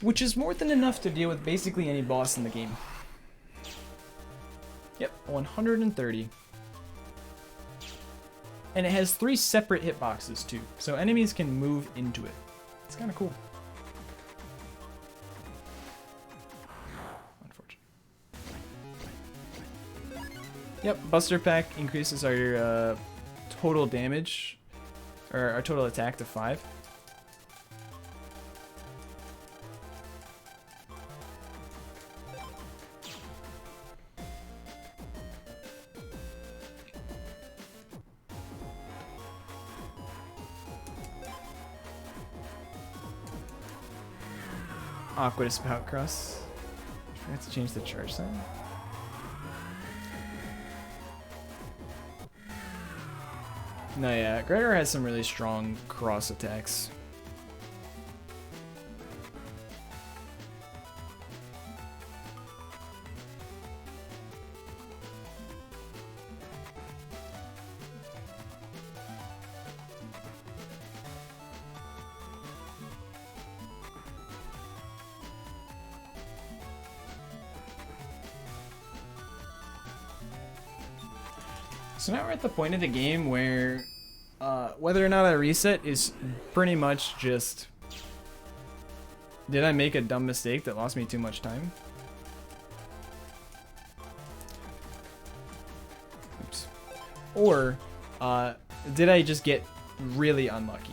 Which is more than enough to deal with basically any boss in the game. Yep, 130. And it has 3 separate hitboxes too, so enemies can move into it. It's kind of cool. Unfortunate. Yep, Buster Pack increases our total damage, or our total attack to 5. Awkward Spout Cross. I forgot to change the charge sign. No, yeah, Gregar has some really strong cross attacks. So now we're at the point of the game where whether or not I reset is pretty much just, did I make a dumb mistake that lost me too much time? Oops. Or did I just get really unlucky?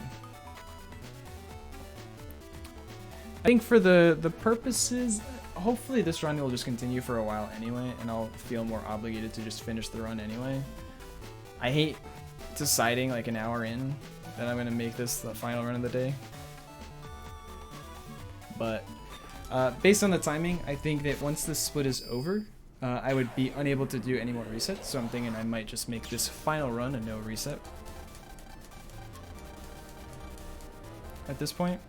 I think for the purposes, hopefully this run will just continue for a while anyway, and I'll feel more obligated to just finish the run anyway. I hate deciding like an hour in that I'm gonna make this the final run of the day. But based on the timing, I think that once this split is over, I would be unable to do any more resets, so I'm thinking I might just make this final run a no reset at this point.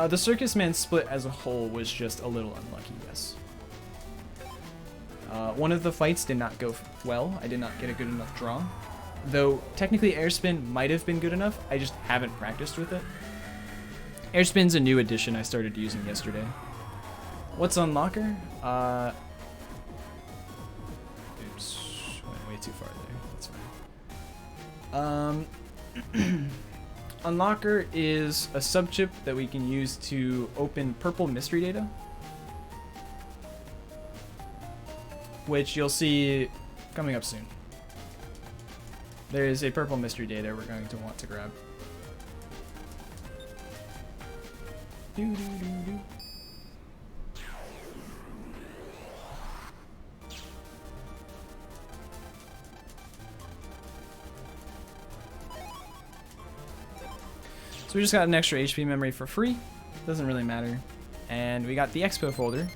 The Circus Man split as a whole was just a little unlucky, yes. One of the fights did not go well. I did not get a good enough draw. Though technically Airspin might have been good enough, I just haven't practiced with it. Airspin's a new addition I started using yesterday. What's on locker? Oops, went way too far there. That's fine. Unlocker is a subchip that we can use to open purple mystery data, which you'll see coming up soon. There is a purple mystery data we're going to want to grab. So we just got an extra HP memory for free. Doesn't really matter. And we got the Expo folder,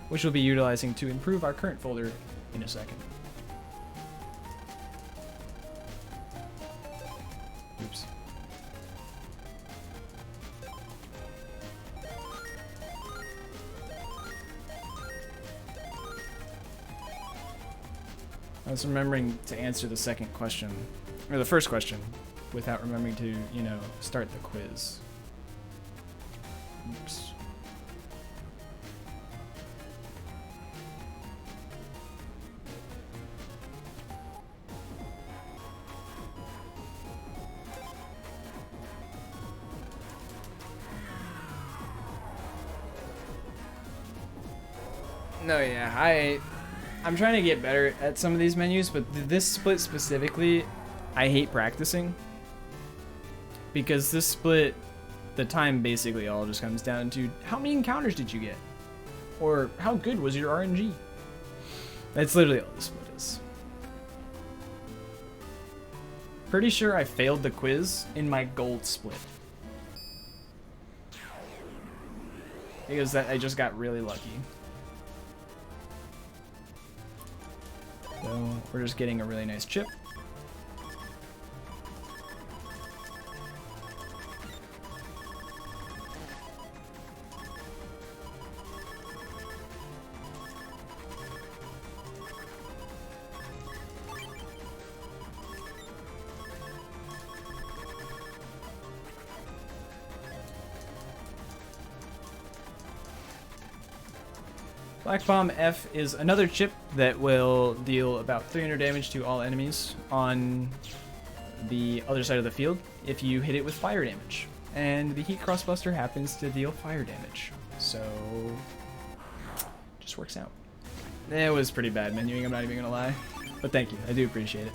which we'll be utilizing to improve our current folder in a second. Oops. I was remembering to answer the second question, or the first question, without remembering to, you know, start the quiz. Oops. No, yeah, I'm trying to get better at some of these menus, but this split specifically, I hate practicing. Because this split, the time basically all just comes down to how many encounters did you get? Or how good was your RNG? That's literally all this split is. Pretty sure I failed the quiz in my gold split. Because I just got really lucky. So we're just getting a really nice chip. Black Bomb F is another chip that will deal about 300 damage to all enemies on the other side of the field if you hit it with fire damage. And the Heat Crossbuster happens to deal fire damage. So, just works out. It was pretty bad menuing, I'm not even gonna lie. But thank you, I do appreciate it.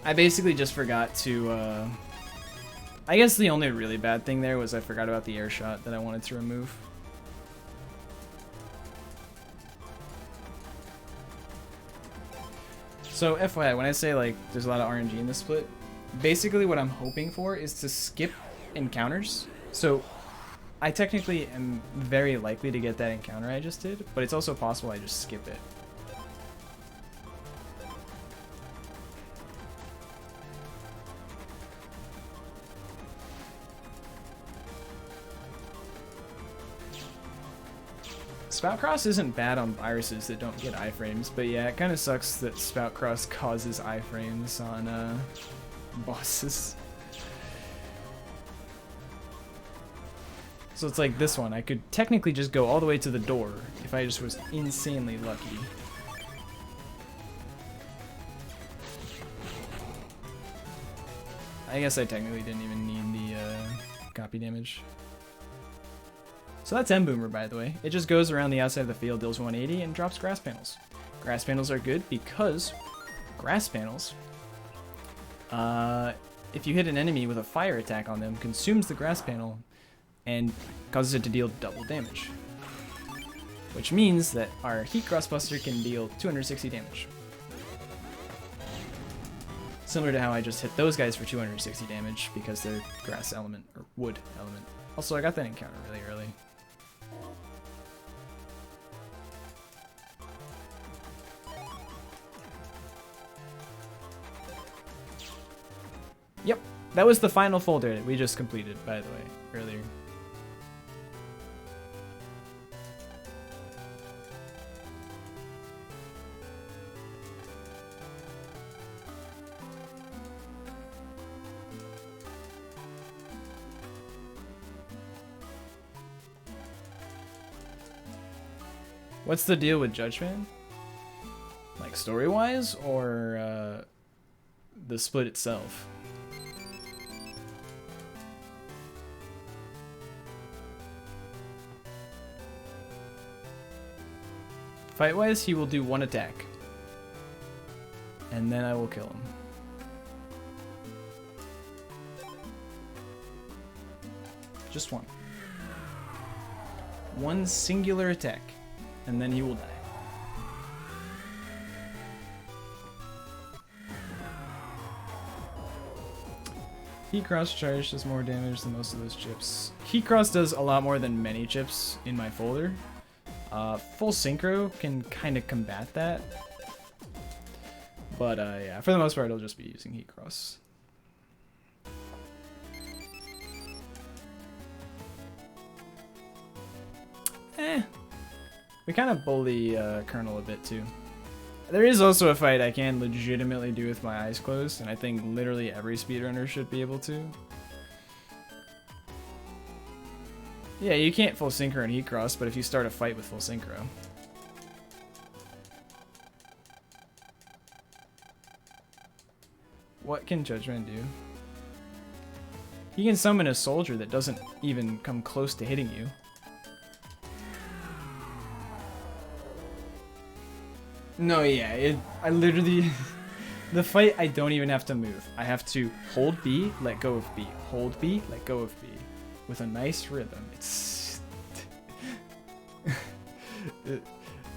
I basically just forgot to, I guess the only really bad thing there was I forgot about the air shot that I wanted to remove. So FYI, when I say like there's a lot of RNG in this split, basically what I'm hoping for is to skip encounters. So I technically am very likely to get that encounter I just did, but it's also possible I just skip it. Spout Cross isn't bad on viruses that don't get iframes, but yeah, it kind of sucks that Spout Cross causes iframes on bosses. So it's like this one, I could technically just go all the way to the door if I just was insanely lucky. I guess I technically didn't even need the copy damage. So that's M-Boomer, by the way. It just goes around the outside of the field, deals 180, and drops grass panels. Grass panels are good because grass panels, if you hit an enemy with a fire attack on them, consumes the grass panel and causes it to deal double damage. Which means that our Heat Crossbuster can deal 260 damage. Similar to how I just hit those guys for 260 damage because they're grass element, or wood element. Also, I got that encounter really early. Yep, that was the final folder that we just completed, by the way, earlier. What's the deal with Judgment? Like story-wise, or the split itself? Fight-wise, he will do one attack. And then I will kill him. Just one. One singular attack. And then he will die. Heat Cross charge does more damage than most of those chips. Heat Cross does a lot more than many chips in my folder. Full Synchro can kind of combat that. But yeah, for the most part, I'll just be using Heat Cross. We kind of bully Colonel a bit too. There is also a fight I can legitimately do with my eyes closed, and I think literally every speedrunner should be able to. Yeah, you can't full synchro and heat cross, but if you start a fight with full synchro. What can Judgment do? He can summon a soldier that doesn't even come close to hitting you. No, yeah, I literally... the fight, I don't even have to move. I have to hold B, let go of B. Hold B, let go of B. With a nice rhythm. It's...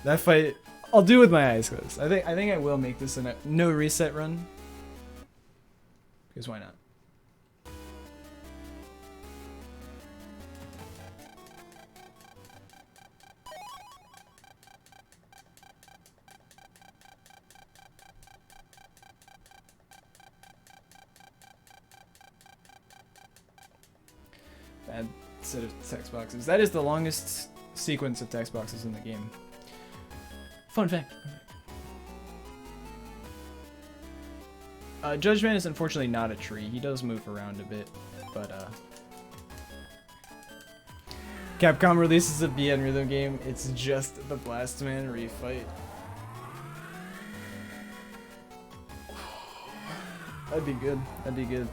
that fight, I'll do with my eyes closed. I think I will make this a no reset run. Because why not? Bad set of text boxes. That is the longest sequence of text boxes in the game. Fun fact. Judgment is unfortunately not a tree. He does move around a bit, but Capcom releases a BN rhythm game. It's just the Blastman refight. That'd be good. That'd be good.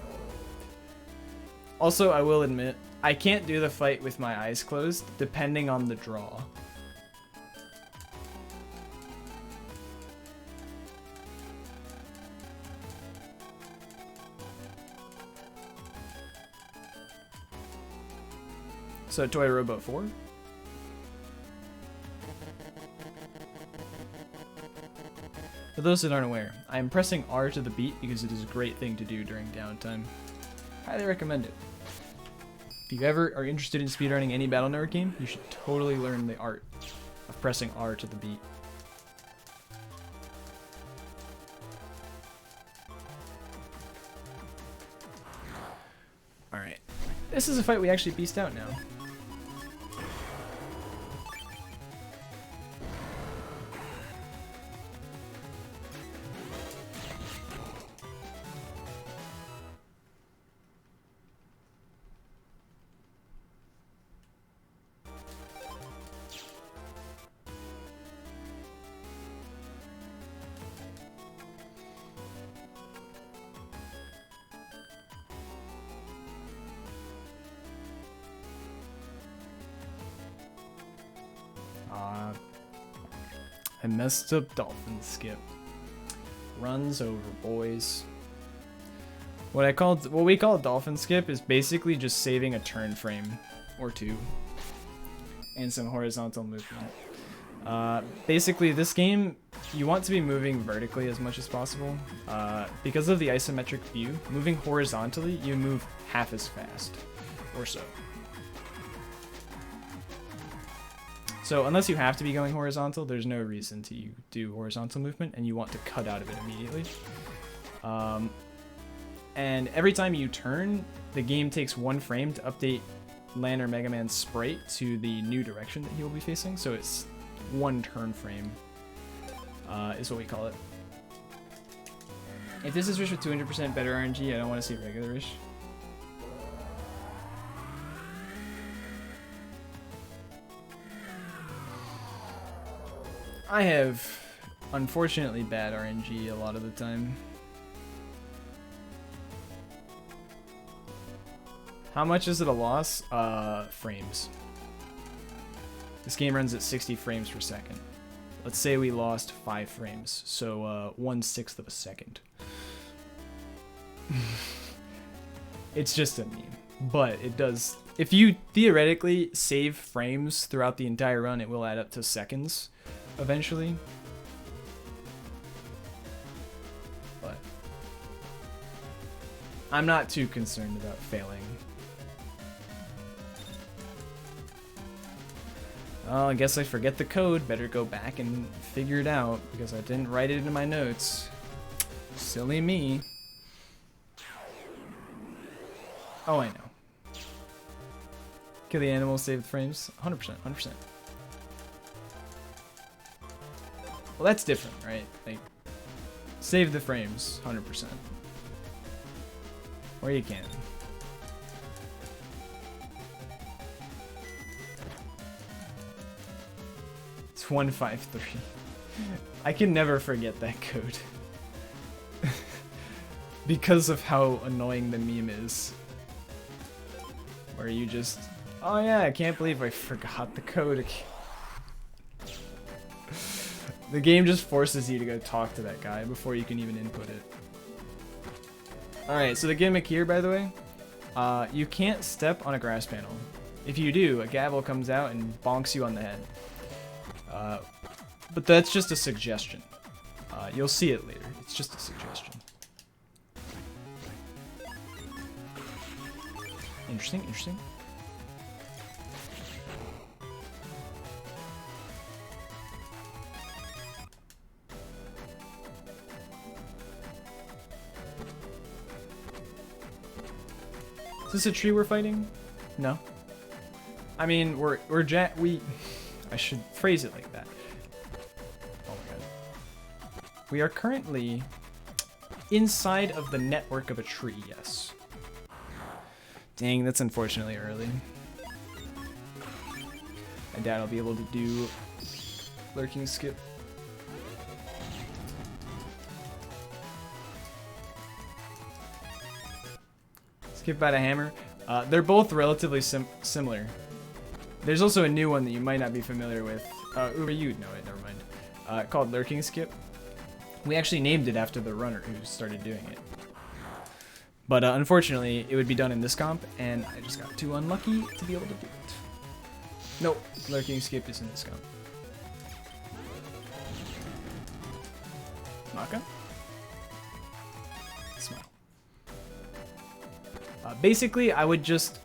Also, I will admit, I can't do the fight with my eyes closed, depending on the draw. So, Toy Robot 4? For those that aren't aware, I am pressing R to the beat because it is a great thing to do during downtime. Highly recommend it. If you ever are interested in speedrunning any Battle Network game, you should totally learn the art of pressing R to the beat. Alright. This is a fight we actually beast out now. I messed up dolphin skip. Runs over, boys. What we call dolphin skip is basically just saving a turn frame or two and some horizontal movement. Basically, this game, you want to be moving vertically as much as possible. Because of the isometric view, moving horizontally, you move half as fast, or so. So unless you have to be going horizontal, there's no reason to do horizontal movement, and you want to cut out of it immediately. And every time you turn, the game takes one frame to update Lan or Mega Man's sprite to the new direction that he will be facing. So it's one turn frame is what we call it. If this is Rish with 200% better RNG, I don't want to see regular Rish. I have unfortunately bad RNG a lot of the time. How much is it a loss? Frames. This game runs at 60 frames per second. Let's say we lost 5 frames, so 1/6 of a second. It's just a meme, but it does. If you theoretically save frames throughout the entire run, it will add up to seconds eventually. But I'm not too concerned about failing. Oh, I guess I forget the code. Better go back and figure it out because I didn't write it in my notes. Silly me. Oh, I know. Kill the animals, save the frames. 100%, 100%. Well, that's different, right? Like, save the frames, 100%. Or you can. It's 153. I can never forget that code. Because of how annoying the meme is. Where you just, oh yeah, I can't believe I forgot the code again. The game just forces you to go talk to that guy before you can even input it. Alright, so the gimmick here, by the way, you can't step on a grass panel. If you do, a gavel comes out and bonks you on the head. But that's just a suggestion. You'll see it later. It's just a suggestion. Interesting, interesting. Is this a tree we're fighting? No. I mean, I should phrase it like that. Oh my god. We are currently inside of the network of a tree, yes. Dang, that's unfortunately early. I doubt I'll be able to do lurking skip. Skip by the hammer. They're both relatively similar. There's also a new one that you might not be familiar with. Uber, you'd know it, never mind. Called lurking skip. We actually named it after the runner who started doing it. But unfortunately, it would be done in this comp, and I just got too unlucky to be able to do it. Nope, lurking skip is in this comp. Maka? Smile. Basically, I would just,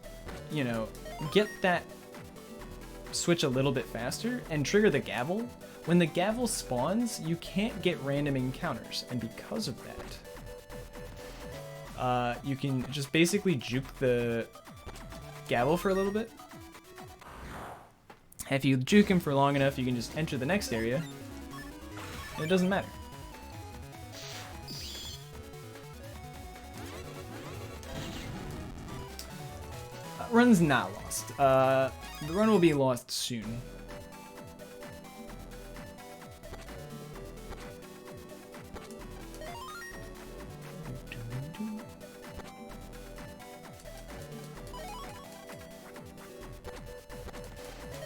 you know, get that switch a little bit faster and trigger the gavel. When the gavel spawns, you can't get random encounters, and because of that, you can just basically juke the gavel for a little bit. If you juke him for long enough, you can just enter the next area, and it doesn't matter. Run's not lost. The run will be lost soon.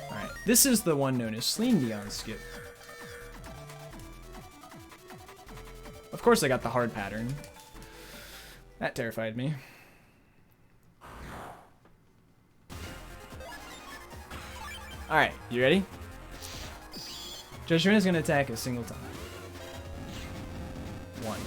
Alright, this is the one known as Sling Beyond Skip. Of course I got the hard pattern. That terrified me. Alright, you ready? Judgment is going to attack a single time. 1.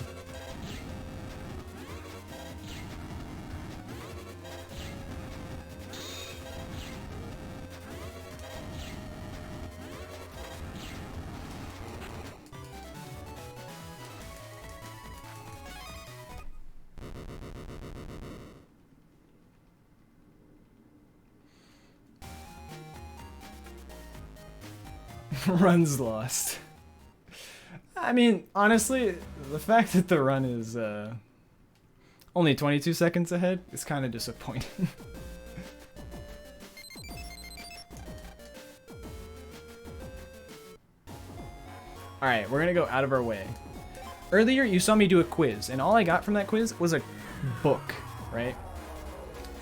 Run's lost. I mean, honestly, the fact that the run is only 22 seconds ahead is kind of disappointing. All right, we're gonna go out of our way. Earlier, you saw me do a quiz, and all I got from that quiz was a book, right?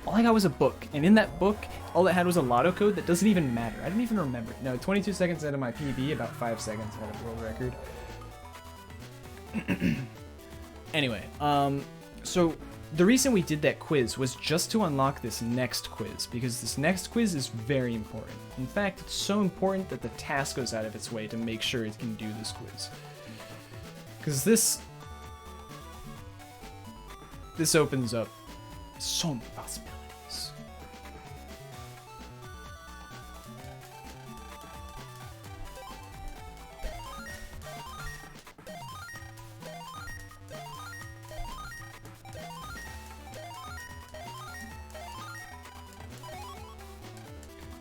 All I got was a book, and in that book, all it had was a lotto code that doesn't even matter. I don't even remember. No, 22 seconds out of my PB, about 5 seconds out of world record. Anyway, so the reason we did that quiz was just to unlock this next quiz, because this next quiz is very important. In fact, it's so important that the task goes out of its way to make sure it can do this quiz. Because this opens up so many possibilities.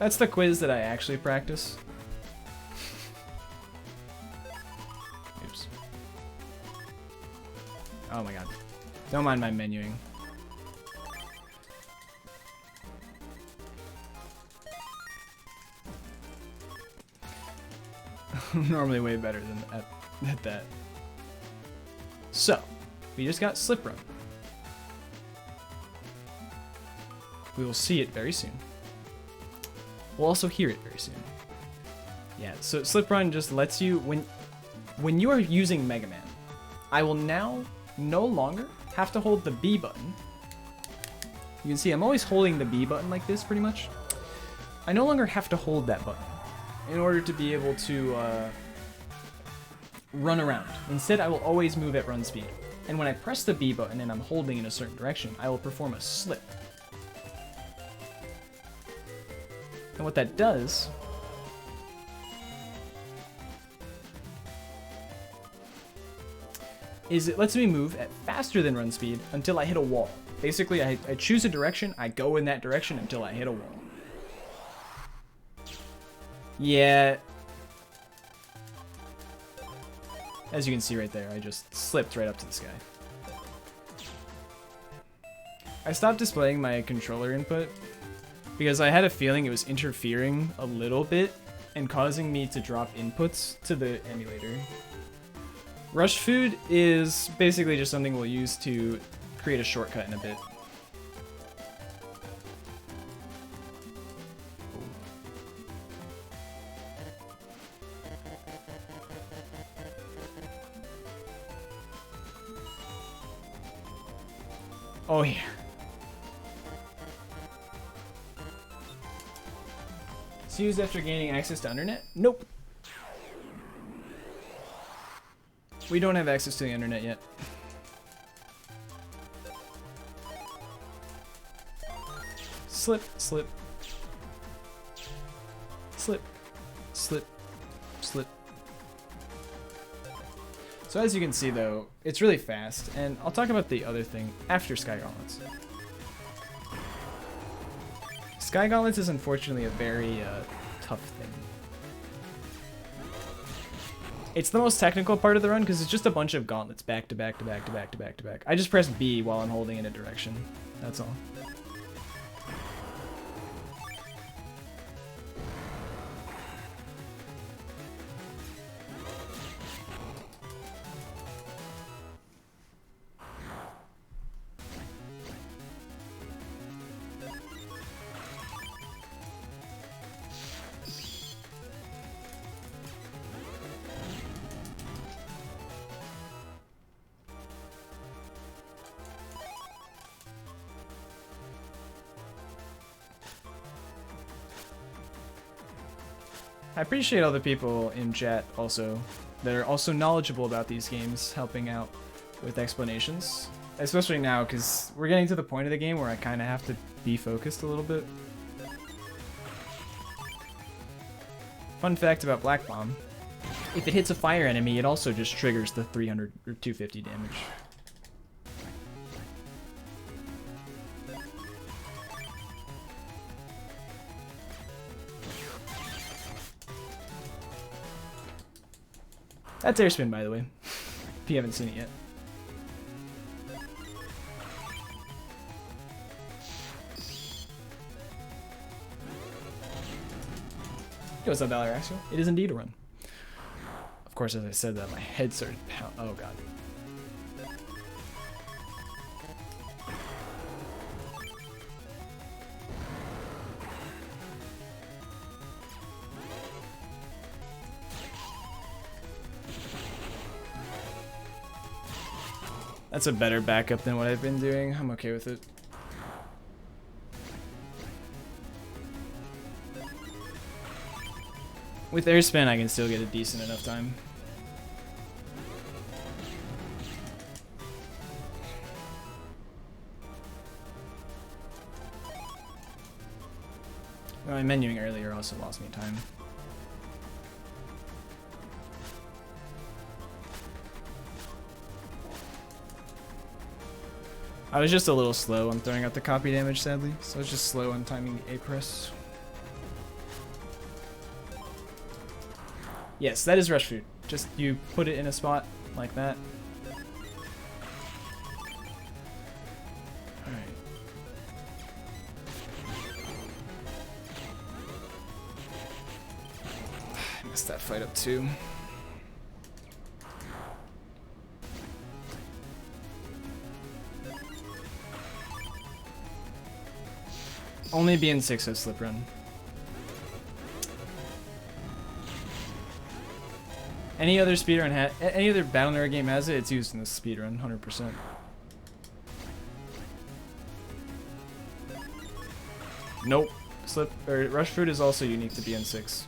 That's the quiz that I actually practice. Oops. Oh my god. Don't mind my menuing. I'm normally way better than at that. So, we just got Slip Run. We will see it very soon. We'll also hear it very soon. Yeah, so Slip Run just lets you, when you are using Mega Man, I will now no longer have to hold the B button. You can see I'm always holding the B button like this, pretty much. I no longer have to hold that button in order to be able to run around. Instead, I will always move at run speed. And when I press the B button and I'm holding in a certain direction, I will perform a slip. And what that does is it lets me move at faster than run speed until I hit a wall. Basically, I choose a direction, I go in that direction until I hit a wall. Yeah. As you can see right there, I just slipped right up to the sky. I stopped displaying my controller input because I had a feeling it was interfering a little bit and causing me to drop inputs to the emulator. Rush food is basically just something we'll use to create a shortcut in a bit. Oh yeah. It's used after gaining access to internet? Nope. We don't have access to the internet yet. Slip, slip. Slip, slip, slip. So as you can see though, it's really fast, and I'll talk about the other thing after Sky Gauntlets. Sky Gauntlets is unfortunately a very tough thing. It's the most technical part of the run because it's just a bunch of gauntlets back to back to back to back to back to back. I just press B while I'm holding in a direction. That's all. I appreciate all the people in chat also that are also knowledgeable about these games, helping out with explanations. Especially now, because we're getting to the point of the game where I kind of have to be focused a little bit. Fun fact about Black Bomb, if it hits a fire enemy, it also just triggers the 300 or 250 damage. That's Airspin, by the way, if you haven't seen it yet. Yo, what's up, Valor Axel? It is indeed a run. Of course, as I said that, my head started pounding. Oh god. That's a better backup than what I've been doing. I'm okay with it. With air spin, I can still get a decent enough time. Well, my menuing earlier also lost me time. I was just a little slow on throwing out the copy damage, sadly. So I was just slow on timing the A press. Yes, that is rush food. Just you put it in a spot like that. Alright. I messed that fight up too. Only be in 6 of slip run. Any other speedrun any other Battle Network game has it, it's used in the speedrun, 100%. Nope. Rush Fruit is also unique to BN6.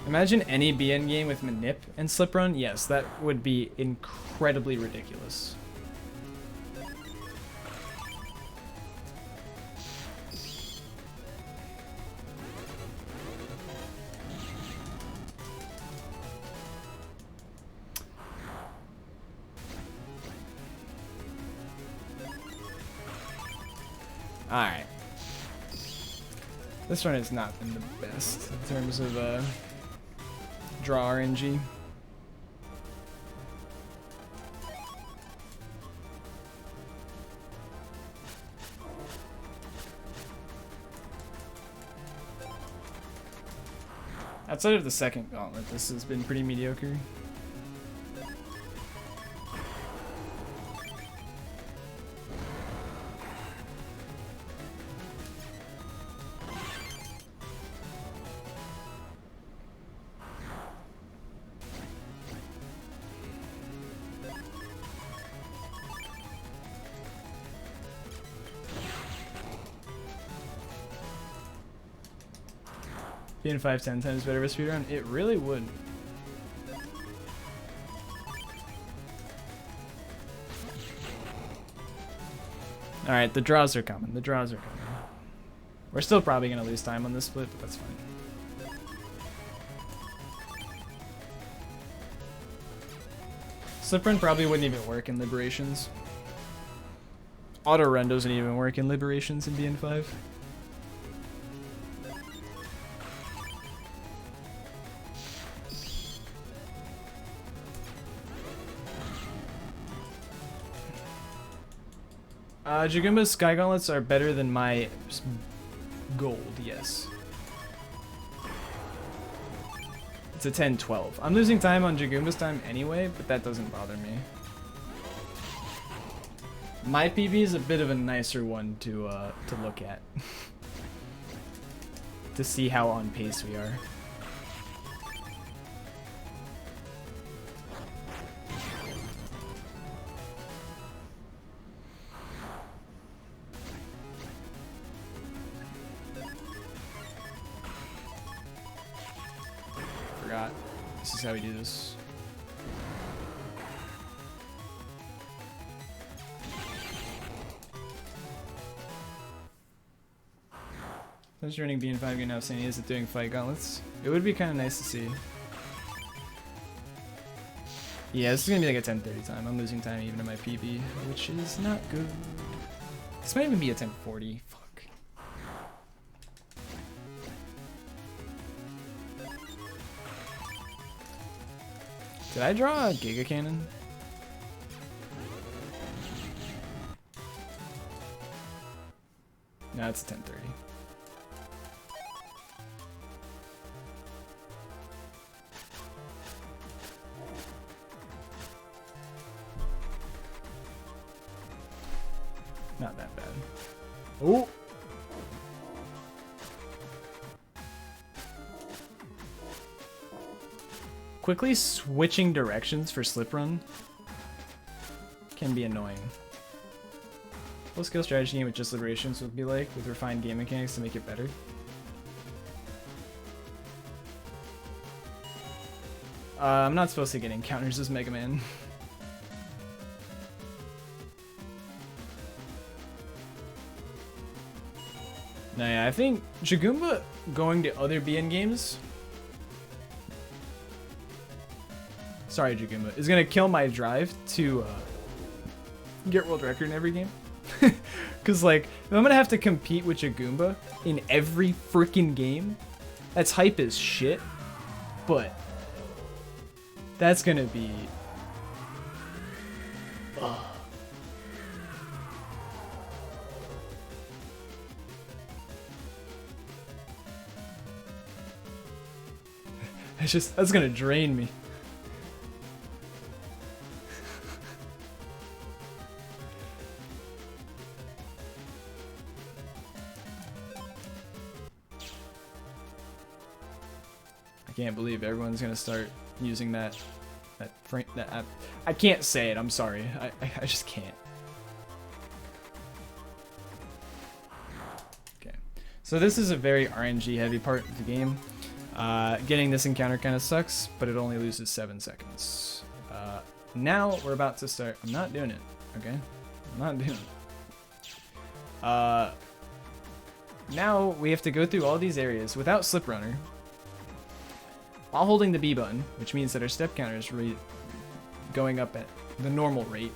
Imagine any BN game with Manip and Slip Run. Yes, that would be incredibly ridiculous. Alright. This run has not been the best in terms of draw RNG. Outside of the second gauntlet, this has been pretty mediocre. Being 5-10 times better for speedrun? It really would. Alright, the draws are coming. The draws are coming. We're still probably going to lose time on this split, but that's fine. Slip run probably wouldn't even work in Liberations. Auto run doesn't even work in Liberations in BN5. Jagumba's Sky Gauntlets are better than my gold, yes. It's a 10-12. I'm losing time on Jagumba's time anyway, but that doesn't bother me. My PB is a bit of a nicer one to look at. To see how on pace we are. This is how we do this. Since running BN5 game now saying is it doing fight gauntlets? It would be kind of nice to see. Yeah, this is gonna be like a 10:30 time. I'm losing time even in my PB, which is not good. This might even be a 10:40. Fuck. Did I draw a Giga Cannon? No, it's a 10:30. not that bad. Oh! Quickly switching directions for slip run can be annoying. Full skill strategy game with just liberations would be like, with refined game mechanics to make it better. I'm not supposed to get encounters as Mega Man. No, yeah, I think Jagumba going to other BN games. Sorry, Jagumba, is gonna kill my drive to get world record in every game. Cause like, if I'm gonna have to compete with Jagumba in every freaking game, that's hype as shit. But that's gonna be. Ugh. That's gonna drain me. I can't believe everyone's gonna start using that app. I can't say it, I'm sorry. I just can't. Okay. So this is a very RNG heavy part of the game. Getting this encounter kind of sucks, but it only loses 7 seconds. Now we're about to start. I'm not doing it, okay? I'm not doing it. Now we have to go through all these areas without Slip Runner, while holding the B button, which means that our step counter is going up at the normal rate.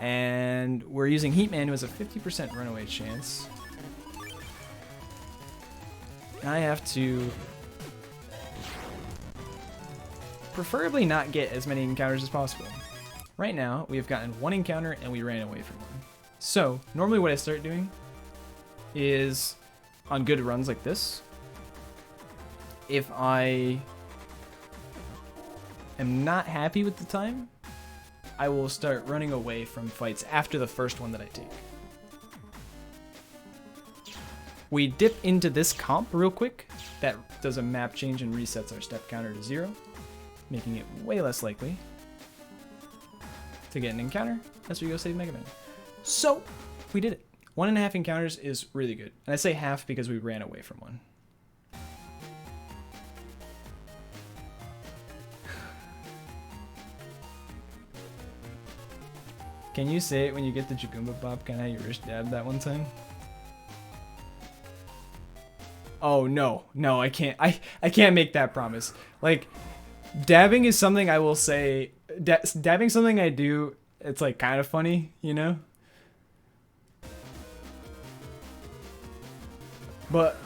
And we're using Heatman, who has a 50% runaway chance. I have to preferably not get as many encounters as possible. Right now, we have gotten 1 encounter and we ran away from 1. So, normally what I start doing is, on good runs like this, if I am not happy with the time, I will start running away from fights after the first one that I take. We dip into this comp real quick. That does a map change and resets our step counter to 0, making it way less likely to get an encounter as we go save Mega Man. So, we did it. 1.5 encounters is really good. And I say half because we ran away from 1. Can you say it when you get the Jagumba Bop? Kind of how you wrist dab that one time? Oh no, no, I can't. I can't make that promise. Like, dabbing is something I will say. Dabbing something I do. It's like kind of funny, you know. But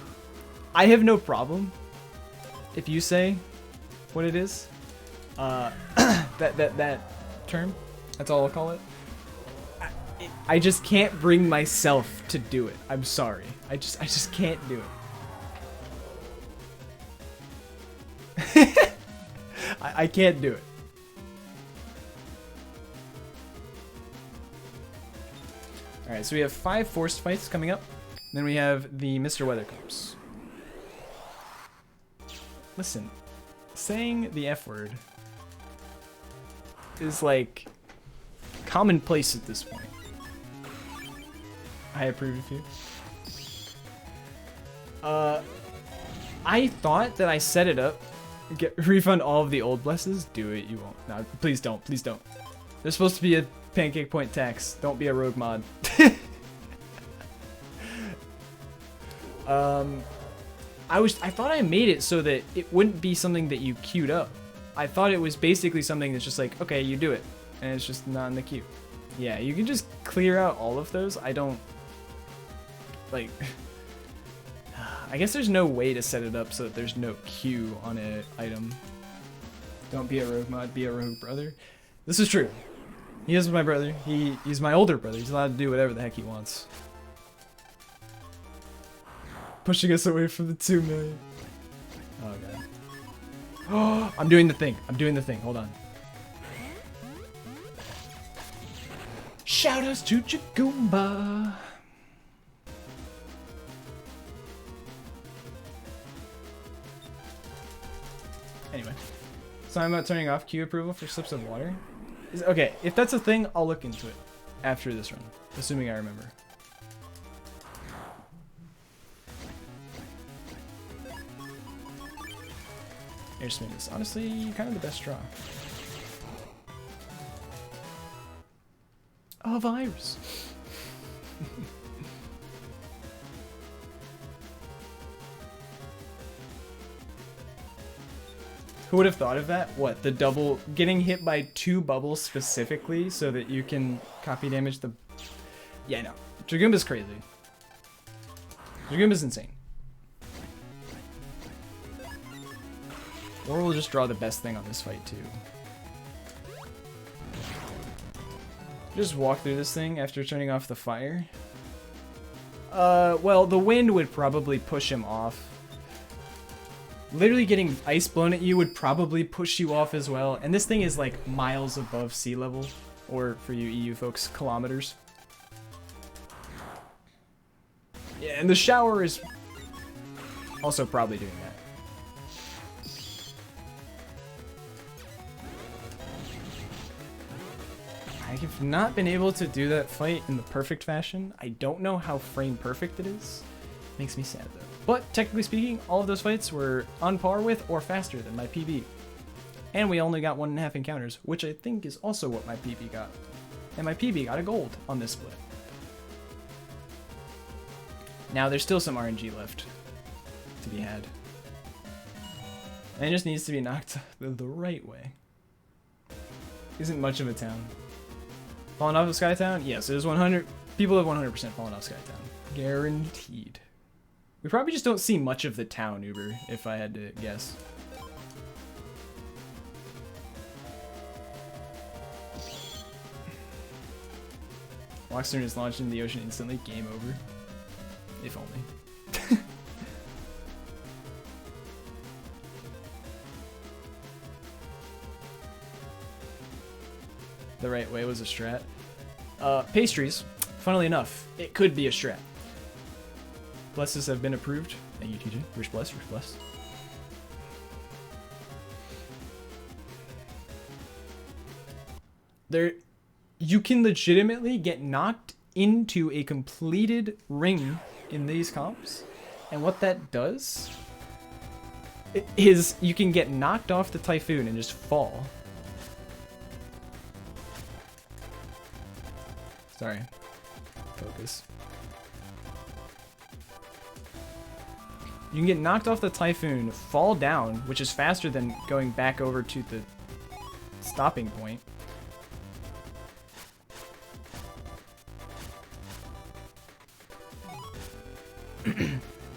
I have no problem if you say what it is. That term. That's all I'll call it. I just can't bring myself to do it. I'm sorry. I just can't do it. I can't do it. Alright, so we have 5 forced fights coming up. Then we have the Mr. Weather Corpse. Listen, saying the F word is like commonplace at this point. I approve of you. I thought that I set it up. Refund all of the old blesses. Do it, you won't. No, please don't. Please don't. There's supposed to be a pancake point tax. Don't be a rogue mod. I thought I made it so that it wouldn't be something that you queued up. I thought it was basically something that's just like, okay, you do it, and it's just not in the queue. Yeah, you can just clear out all of those. I don't like. I guess there's no way to set it up so that there's no queue on an item. Don't be a rogue mod, be a rogue brother. This is true. He is my brother. He's my older brother. He's allowed to do whatever the heck he wants. Pushing us away from the 2 million. Oh god. Oh, I'm doing the thing. I'm doing the thing. Hold on. Shoutouts to Jagoomba. Anyway, so I'm about turning off queue approval for slips of water. Okay, if that's a thing, I'll look into it after this run, assuming I remember. Air spin is honestly kind of the best draw. A virus. Who would have thought of that? What, the double, getting hit by 2 bubbles specifically so that you can copy damage the... Yeah, no. Dragoomba's crazy. Dragoomba's insane. Or we'll just draw the best thing on this fight too. Just walk through this thing after turning off the fire. Well, the wind would probably push him off. Literally getting ice blown at you would probably push you off as well. And this thing is like miles above sea level. Or for you EU folks, kilometers. Yeah, and the shower is also probably doing that. I have not been able to do that fight in the perfect fashion. I don't know how frame perfect it is. Makes me sad though. But technically speaking, all of those fights were on par with or faster than my PB. And we only got 1.5 encounters, which I think is also what my PB got. And my PB got a gold on this split. Now there's still some RNG left to be had. And it just needs to be knocked the right way. Isn't much of a town. Fallen off of Skytown? Yes, there's 100. People have 100% fallen off Skytown. Guaranteed. We probably just don't see much of the town, Uber, if I had to guess. Walkstone is launched into the ocean instantly. Game over. If only. The right way was a strat. Pastries, funnily enough, it could be a strat. Blesses have been approved. Thank you, TJ. Wish bless, wish bless. There, you can legitimately get knocked into a completed ring in these comps, and what that does is you can get knocked off the Typhoon and just fall. Sorry. Focus. You can get knocked off the Typhoon, fall down, which is faster than going back over to the stopping point.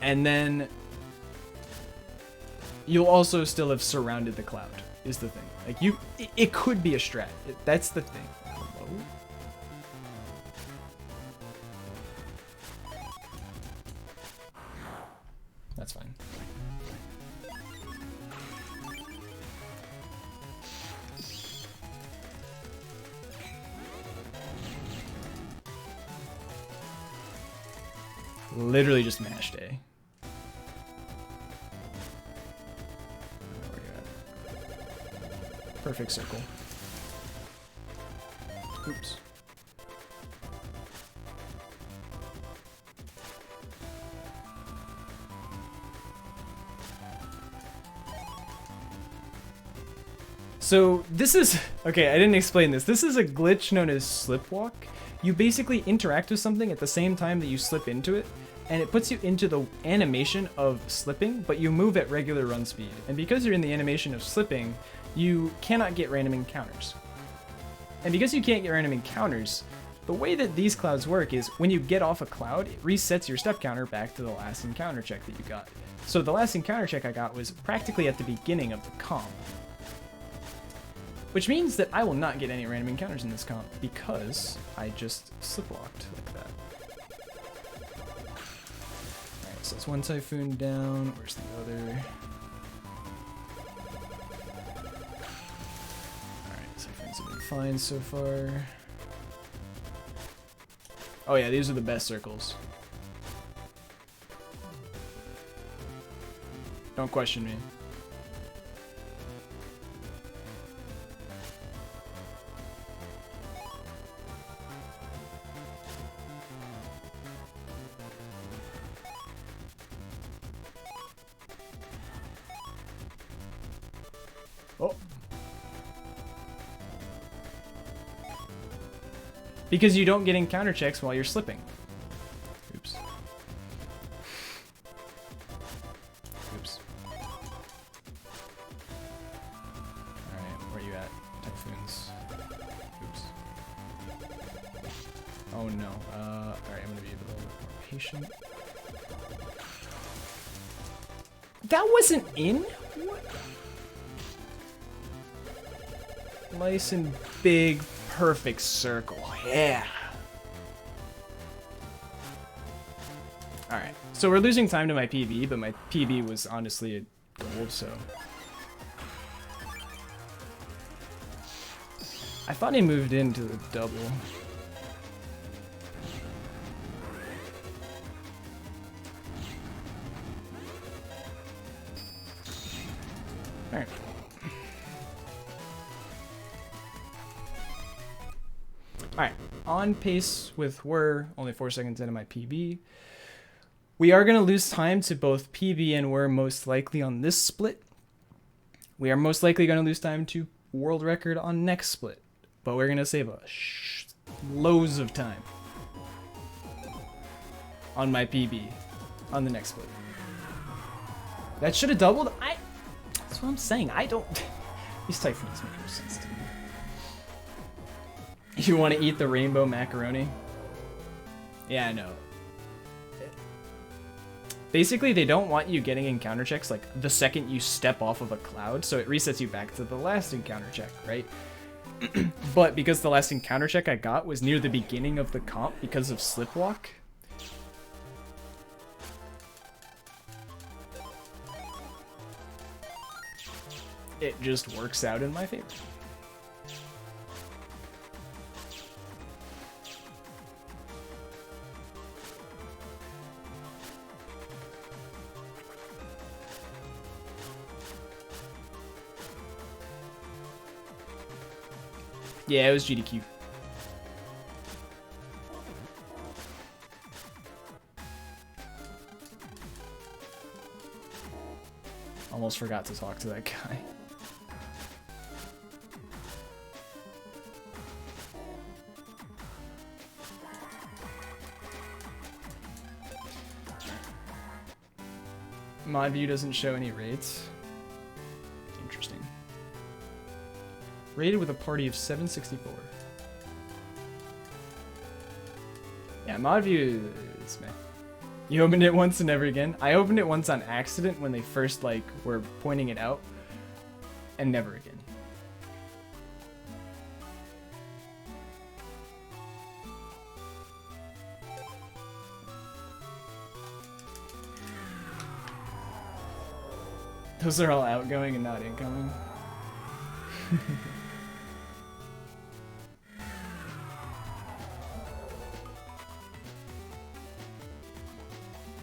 And then you'll also still have surrounded the cloud, is the thing. Like, it could be a strat. That's the thing. Hello? That's fine. Literally just mashed A. Where are you at? Perfect circle. Oops. So this is, okay, I didn't explain this. This is a glitch known as slipwalk. You basically interact with something at the same time that you slip into it, and it puts you into the animation of slipping, but you move at regular run speed. And because you're in the animation of slipping, you cannot get random encounters. And because you can't get random encounters, the way that these clouds work is when you get off a cloud, it resets your step counter back to the last encounter check that you got. So the last encounter check I got was practically at the beginning of the comp. Which means that I will not get any random encounters in this comp because I just slipwalked like that. Alright, so that's one Typhoon down. Where's the other? Alright, Typhoons have been fine so far. Oh yeah, these are the best circles. Don't question me. Oh. Because you don't get encounter checks while you're slipping. Oops. Oops. Alright, where you at? Typhoons. Oops. Oh no. Alright, I'm gonna be a little bit more patient. That wasn't in? What? Nice and big, perfect circle. Yeah. Alright, so we're losing time to my PB, but my PB was honestly a gold, so. I thought he moved into the double. Alright. Alright, on pace with Whir, only 4 seconds into my PB. We are going to lose time to both PB and Whir most likely on this split. We are most likely going to lose time to world record on next split. But we're going to save loads of time on my PB on the next split. That should have doubled. That's what I'm saying. I don't... These Typhoons make no sense to me. You want to eat the rainbow macaroni? Yeah, I know. Basically, they don't want you getting encounter checks like the second you step off of a cloud, so it resets you back to the last encounter check, right? But because the last encounter check I got was near the beginning of the comp because of Slipwalk, it just works out in my favor. Yeah, it was GDQ. Almost forgot to talk to that guy. Mod view doesn't show any rates. Interesting. Rated with a party of 764. Yeah, mod view is meh. You opened it once and never again. I opened it once on accident when they first like were pointing it out, and never again. Those are all outgoing and not incoming.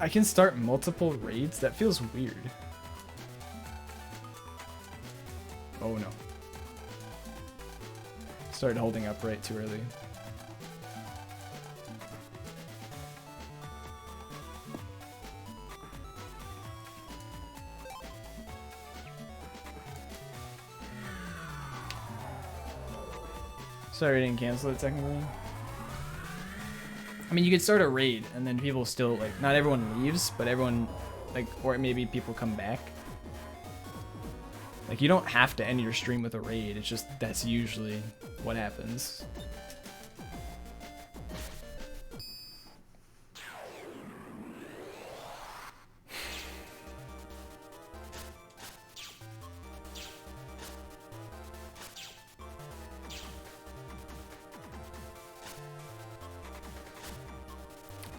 I can start multiple raids? That feels weird. Oh no. Started holding up right too early. Sorry I didn't cancel it technically. I mean, you could start a raid and then people still, like, not everyone leaves, but everyone, like, or maybe people come back. Like, you don't have to end your stream with a raid, it's just, that's usually what happens.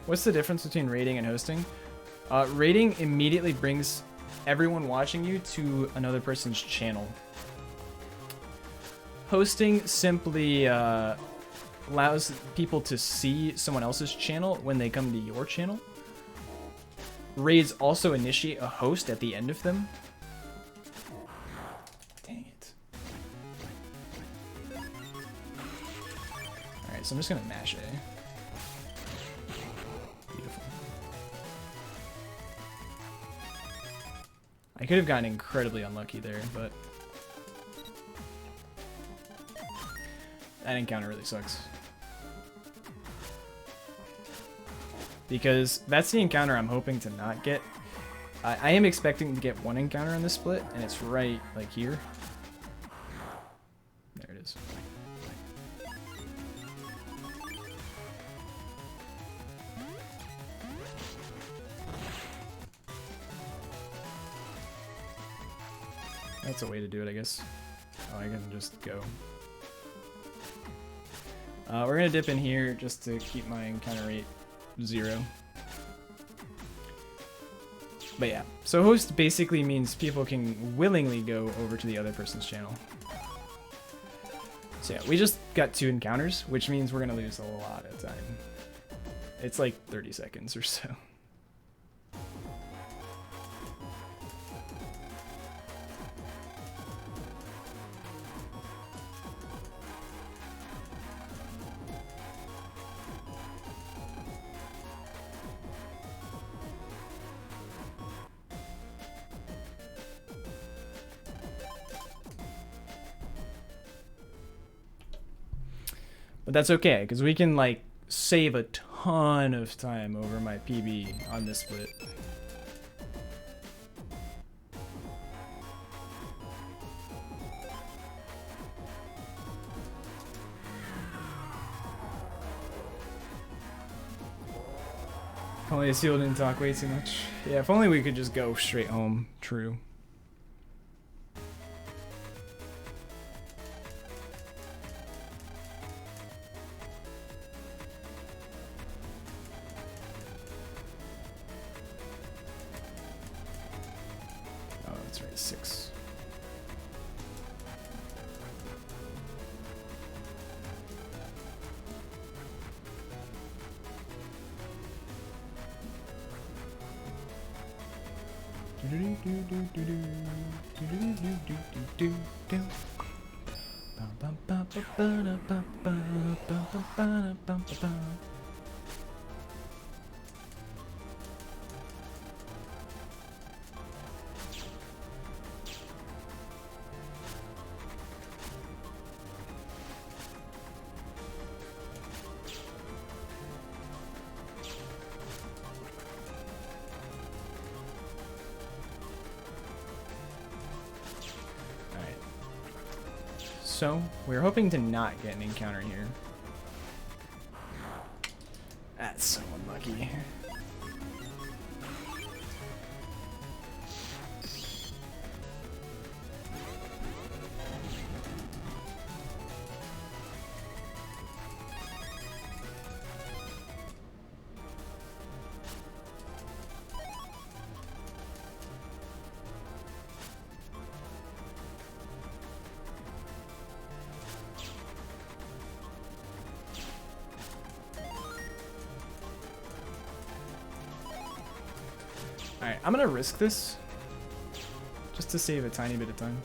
What's the difference between raiding and hosting? Raiding immediately brings everyone watching you to another person's channel. Hosting simply allows people to see someone else's channel when they come to your channel. Raids also initiate a host at the end of them. Dang it. Alright, so I'm just gonna mash A. Beautiful. I could have gotten incredibly unlucky there, but that encounter really sucks. Because that's the encounter I'm hoping to not get. I am expecting to get one encounter on this split, and it's right, like, here. There it is. That's a way to do it, I guess. Oh, I can just go. We're gonna dip in here just to keep my encounter rate 0. But yeah, so host basically means people can willingly go over to the other person's channel. So yeah, we just got 2 encounters, which means we're gonna lose a lot of time. It's like 30 seconds or so. But that's okay, because we can, like, save a ton of time over my PB on this split. If only Seal didn't talk way too much. Yeah, if only we could just go straight home. True. Oh, that's right, 6. So, we're hoping to not get an encounter here. That's so unlucky. Alright, I'm gonna risk this just to save a tiny bit of time.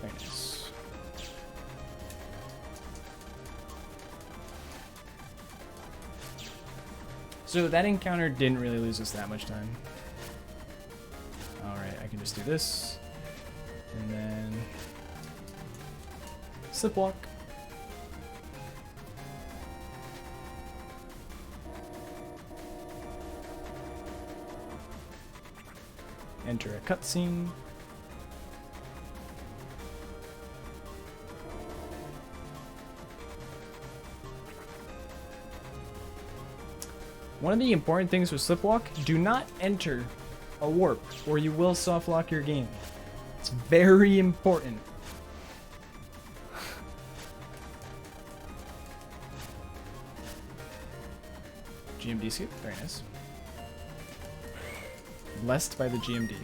Very nice. So that encounter didn't really lose us that much time. Alright, I can just do this. And then slip walk. Enter a cutscene. One of the important things with slipwalk, do not enter a warp or you will soft lock your game. It's very important. GMD skip, very nice. Blessed by the GMD.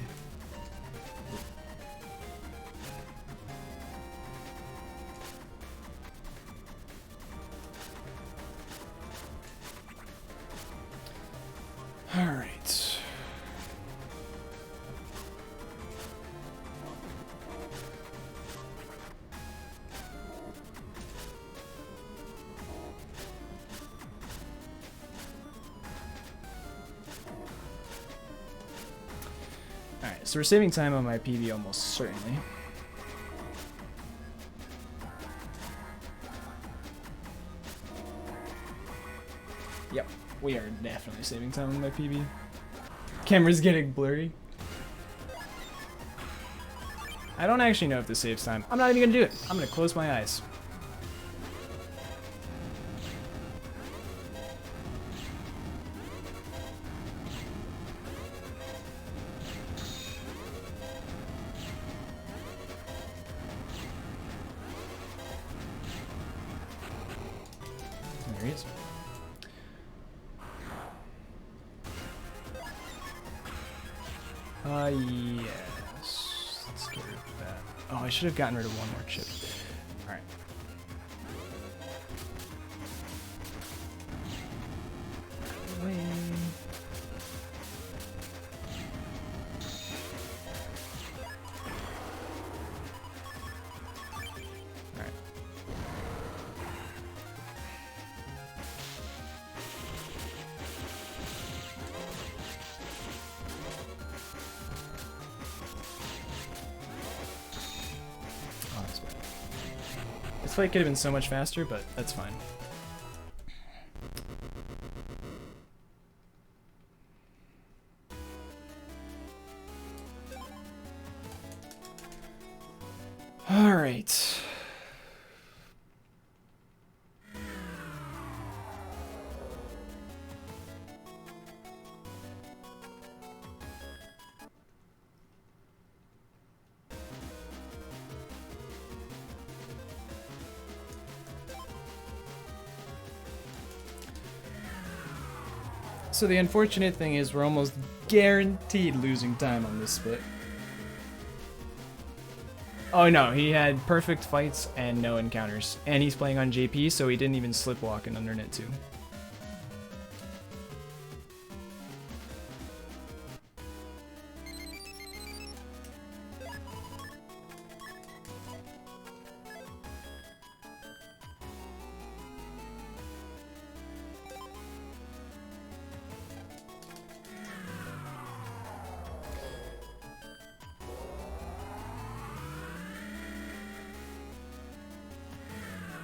so we're saving time on my PB almost certainly. Yep, we are definitely saving time on my PB. Camera's getting blurry. I don't actually know if this saves time. I'm not even gonna do it. I'm gonna close my eyes. There he is. Yes. Let's get rid of that. Oh, I should have gotten rid of one more chip. Alright. Away. Alright. This fight could have been so much faster, but that's fine. All right. So the unfortunate thing is we're almost guaranteed losing time on this split. Oh no, he had perfect fights and no encounters. And he's playing on JP, so he didn't even slipwalk in Undernet 2.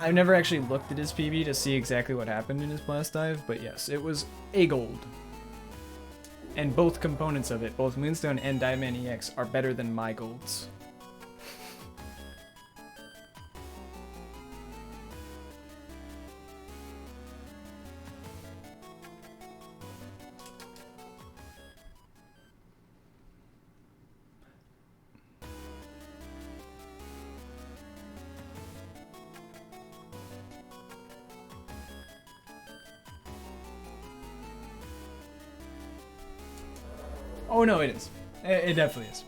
I've never actually looked at his PB to see exactly what happened in his blast dive, but yes, it was a gold. And both components of it, both Moonstone and Diamond EX, are better than my golds. Oh no, it is. It definitely is.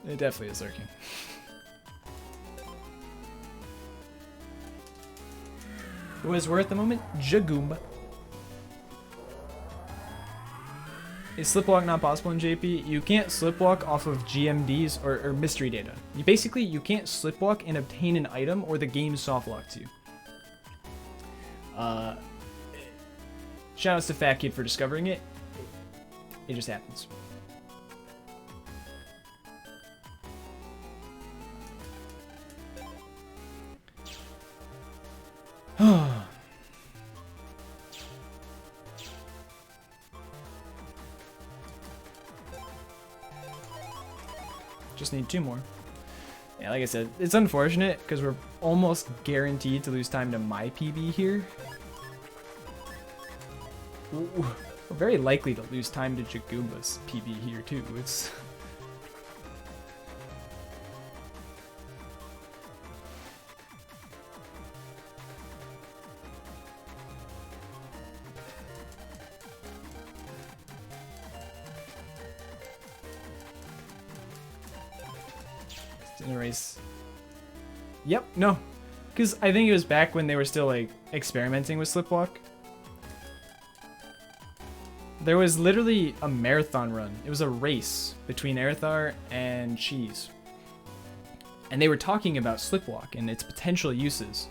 It definitely is lurking. Who is worth the moment? Jagoomba. Is slipwalk not possible in JP? You can't slipwalk off of GMDs or mystery data. You can't slipwalk and obtain an item or the game softlocks you. Shoutouts to Fat Kid for discovering it. It just happens. Just need 2 more. Yeah, like I said, it's unfortunate because we're almost guaranteed to lose time to my PB here. Ooh. We're very likely to lose time to Jagoomba's PB here too. It's in a race. Yep, no. Because I think it was back when they were still like experimenting with slipwalk. There was literally a marathon run. It was a race between Aerthar and Cheese. And they were talking about slipwalk and its potential uses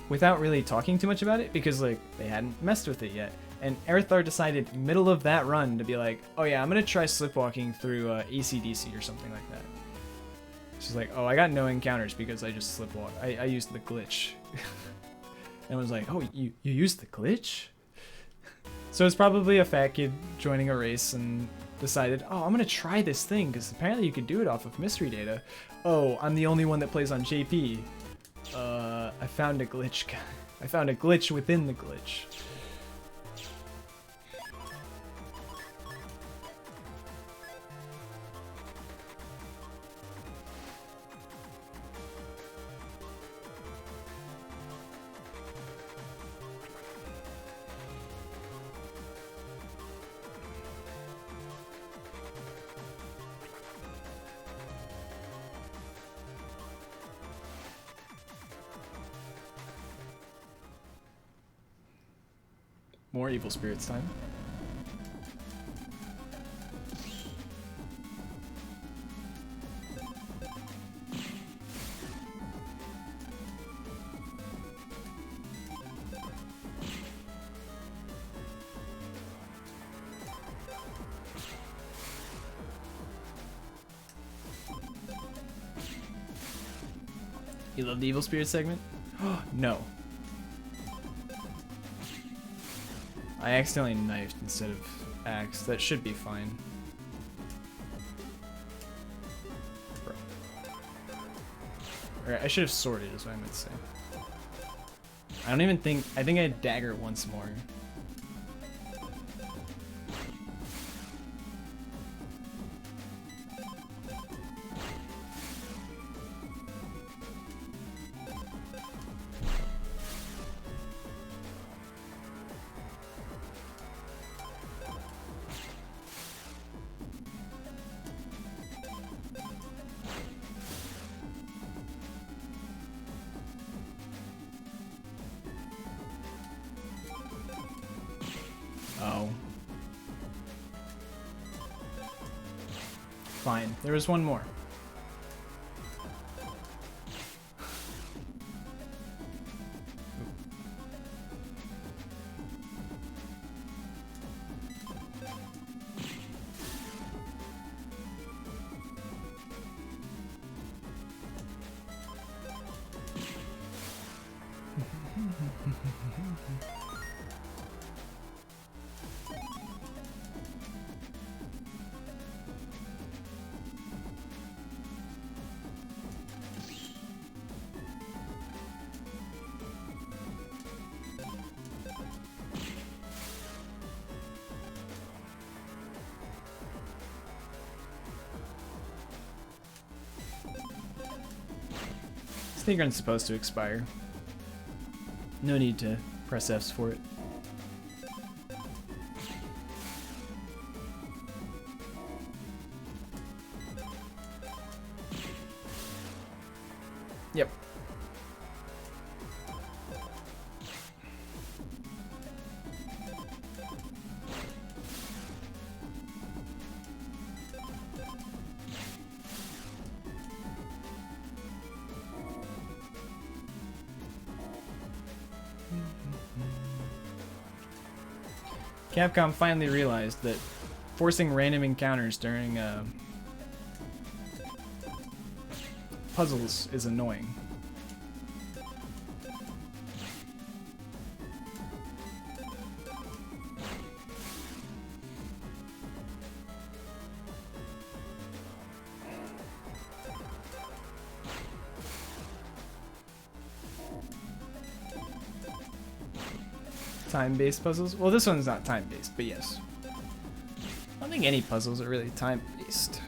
without really talking too much about it because like they hadn't messed with it yet. And Aerithar decided middle of that run to be like, oh yeah, I'm gonna try slipwalking through AC/DC or something like that. She's like, oh, I got no encounters because I just slipwalk. I used the glitch. And I was like, oh, you used the glitch? So it's probably a fat kid joining a race and decided, oh, I'm gonna try this thing because apparently you can do it off of mystery data. Oh, I'm the only one that plays on JP. I found a glitch. I found a glitch within the glitch. More evil spirits time. You love the evil spirit segment? No. I accidentally knifed instead of axed. That should be fine. Bro. Or I should have sorted is what I meant to say. I don't even think... I think I dagger once more. Oh. Fine. There was one more. Speedrun's supposed to expire. No need to press Fs for it. Yep. Capcom finally realized that forcing random encounters during puzzles is annoying. Time-based puzzles? Well, this one's not time-based, but yes. I don't think any puzzles are really time-based.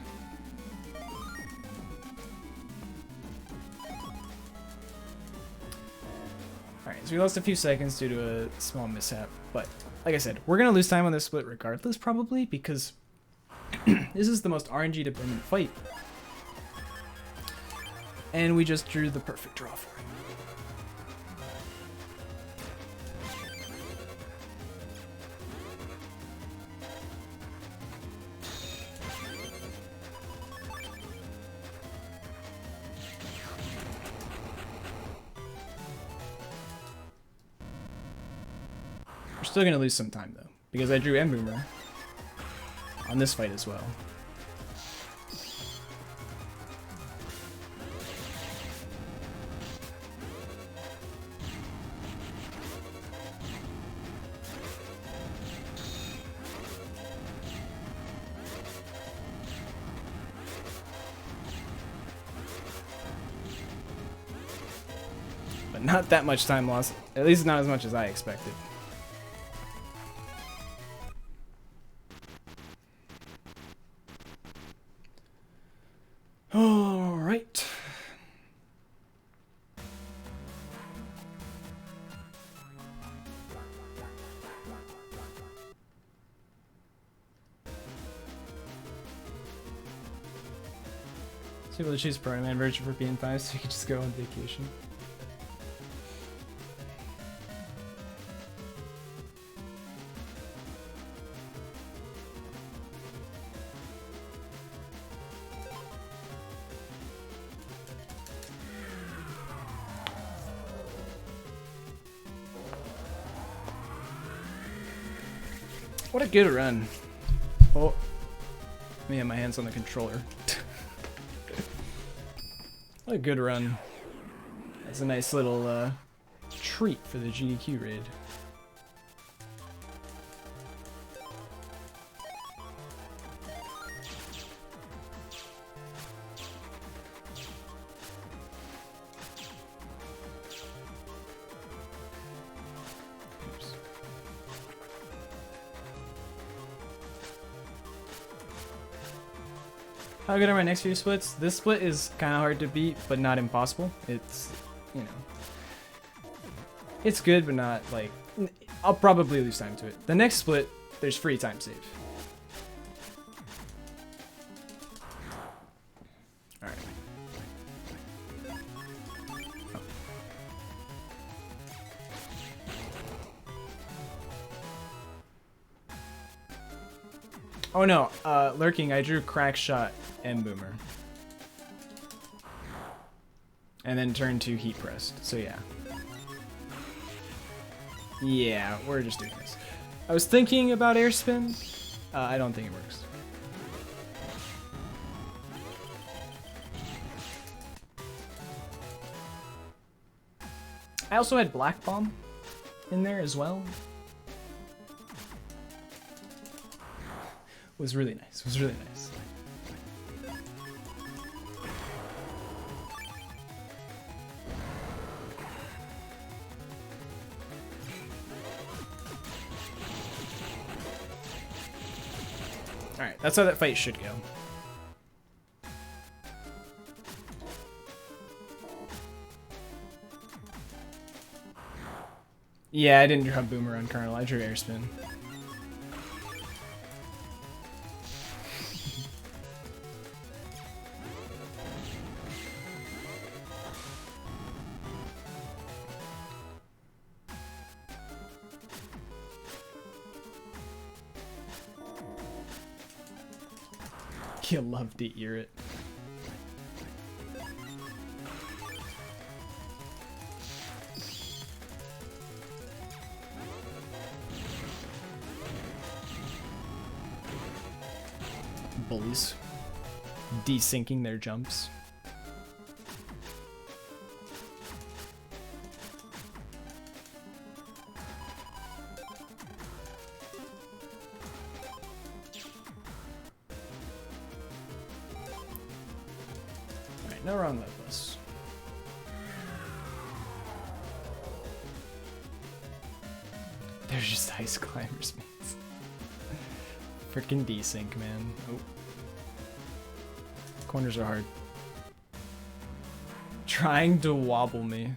Alright, so we lost a few seconds due to a small mishap, but like I said, we're going to lose time on this split regardless, probably, because this is the most RNG-dependent fight. And we just drew the perfect draw for it. We're still going to lose some time, though. because I drew M Boomer on this fight as well. But not that much time lost, at least not as much as I expected. All right. So able to choose Proto Man version for PN5 so you could just go on vacation. What a good run. Oh, let me have my hands on the controller. What a good run. That's a nice little treat for the GDQ raid. How good are my next few splits? This split is kind of hard to beat, but not impossible. It's, you know, it's good, but not like, I'll probably lose time to it. The next split, there's free time save. Alright. Oh no, lurking, I drew crack shot and boomer. And then turn to heat pressed, so yeah. Yeah, we're just doing this. I was thinking about air spin. I don't think it works. I also had black bomb in there as well. Was really nice. Was really nice. All right, that's how that fight should go. Yeah, I didn't draw Boomer on Colonel. I drew air spin. You love to ear it. Bullies. Desyncing their jumps. No wrong levels. They're just ice climbers, mates. Freaking desync, man. Oh. Corners are hard. Trying to wobble me.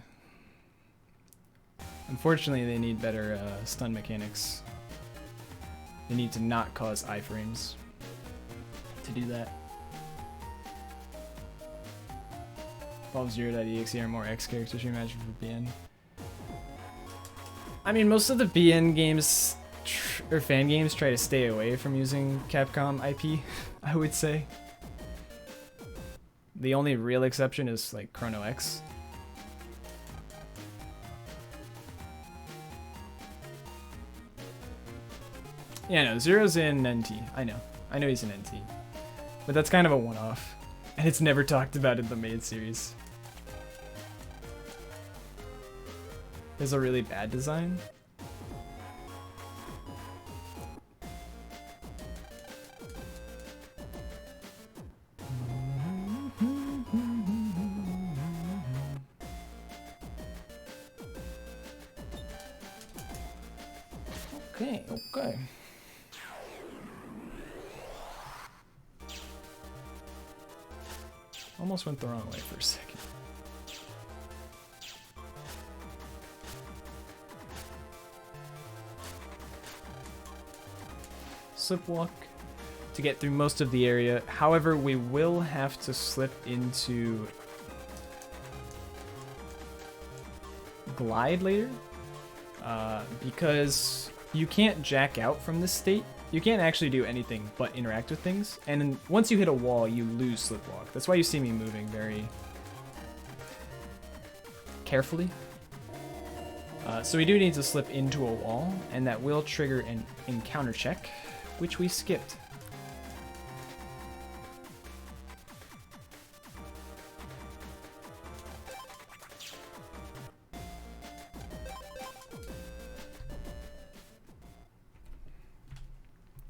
Unfortunately, they need better stun mechanics. They need to not cause iframes to do that. 12.0.exe are more X characters you imagine for BN. I mean, most of the BN games or fan games try to stay away from using Capcom IP, I would say. The only real exception is like Chrono X. Yeah, no, Zero's in NT. I know he's in NT. But that's kind of a one-off. And it's never talked about in the main series. There's a really bad design. Okay. Almost went the wrong way for a second. Slip walk to get through most of the area. However, we will have to slip into glide later because you can't jack out from this state. You can't actually do anything but interact with things. And then once you hit a wall, you lose slip walk. That's why you see me moving very carefully. So we do need to slip into a wall, and that will trigger an encounter check, which we skipped.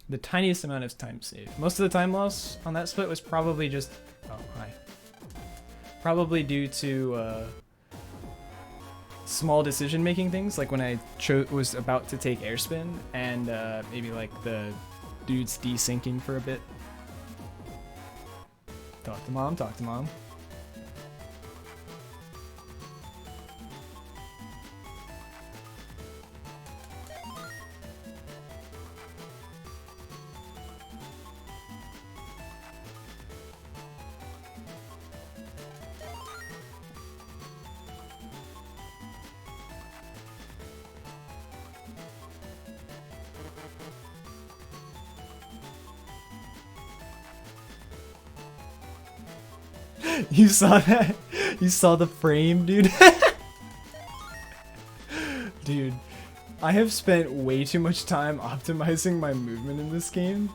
The tiniest amount of time saved. Most of the time loss on that split was probably just... Oh, hi. Probably due to small decision-making things, like when I was about to take airspin, and maybe like the dude's desyncing for a bit. Talk to mom, talk to mom. You saw that? You saw the frame, dude? Dude, I have spent way too much time optimizing my movement in this game.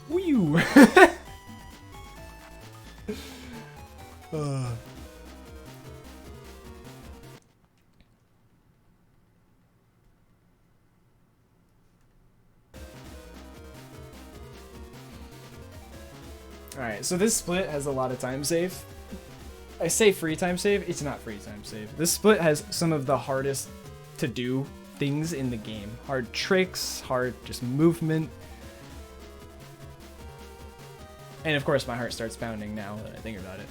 Woo! Alright, so this split has a lot of time save. I say free time save, it's not free time save. This split has some of the hardest to do things in the game. Hard tricks, hard just movement. And of course my heart starts pounding now that I think about it.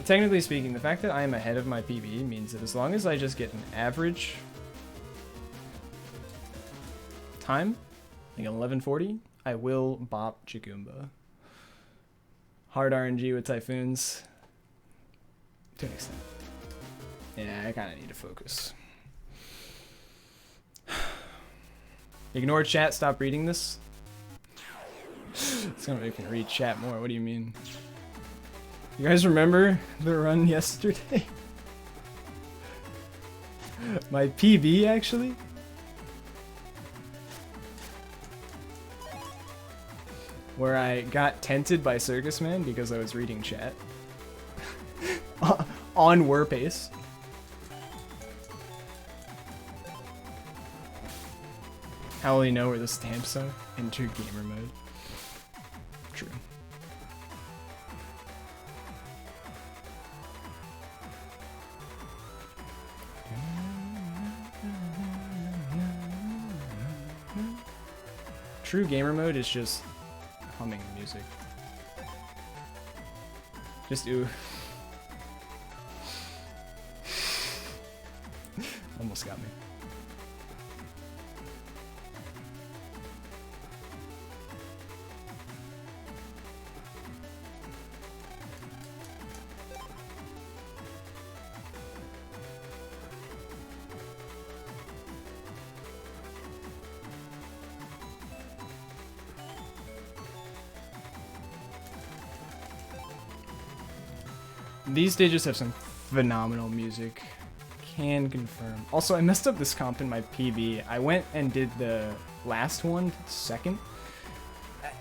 Technically speaking, the fact that I am ahead of my PB means that as long as I just get an average time, like 11:40, I will bop Chigumba. Hard RNG with Typhoons. To an extent. Yeah, I kind of need to focus. Ignore chat, stop reading this. It's gonna make me read chat more, what do you mean? You guys remember the run yesterday? My PB, actually? Where I got tented by Circus Man because I was reading chat. On Warpace. How will you know where the stamps are? Enter gamer mode. True. True gamer mode is just humming music. Just ooh. Almost got me. These stages have some phenomenal music. can confirm. Also, I messed up this comp in my PB. I went and did the last one second.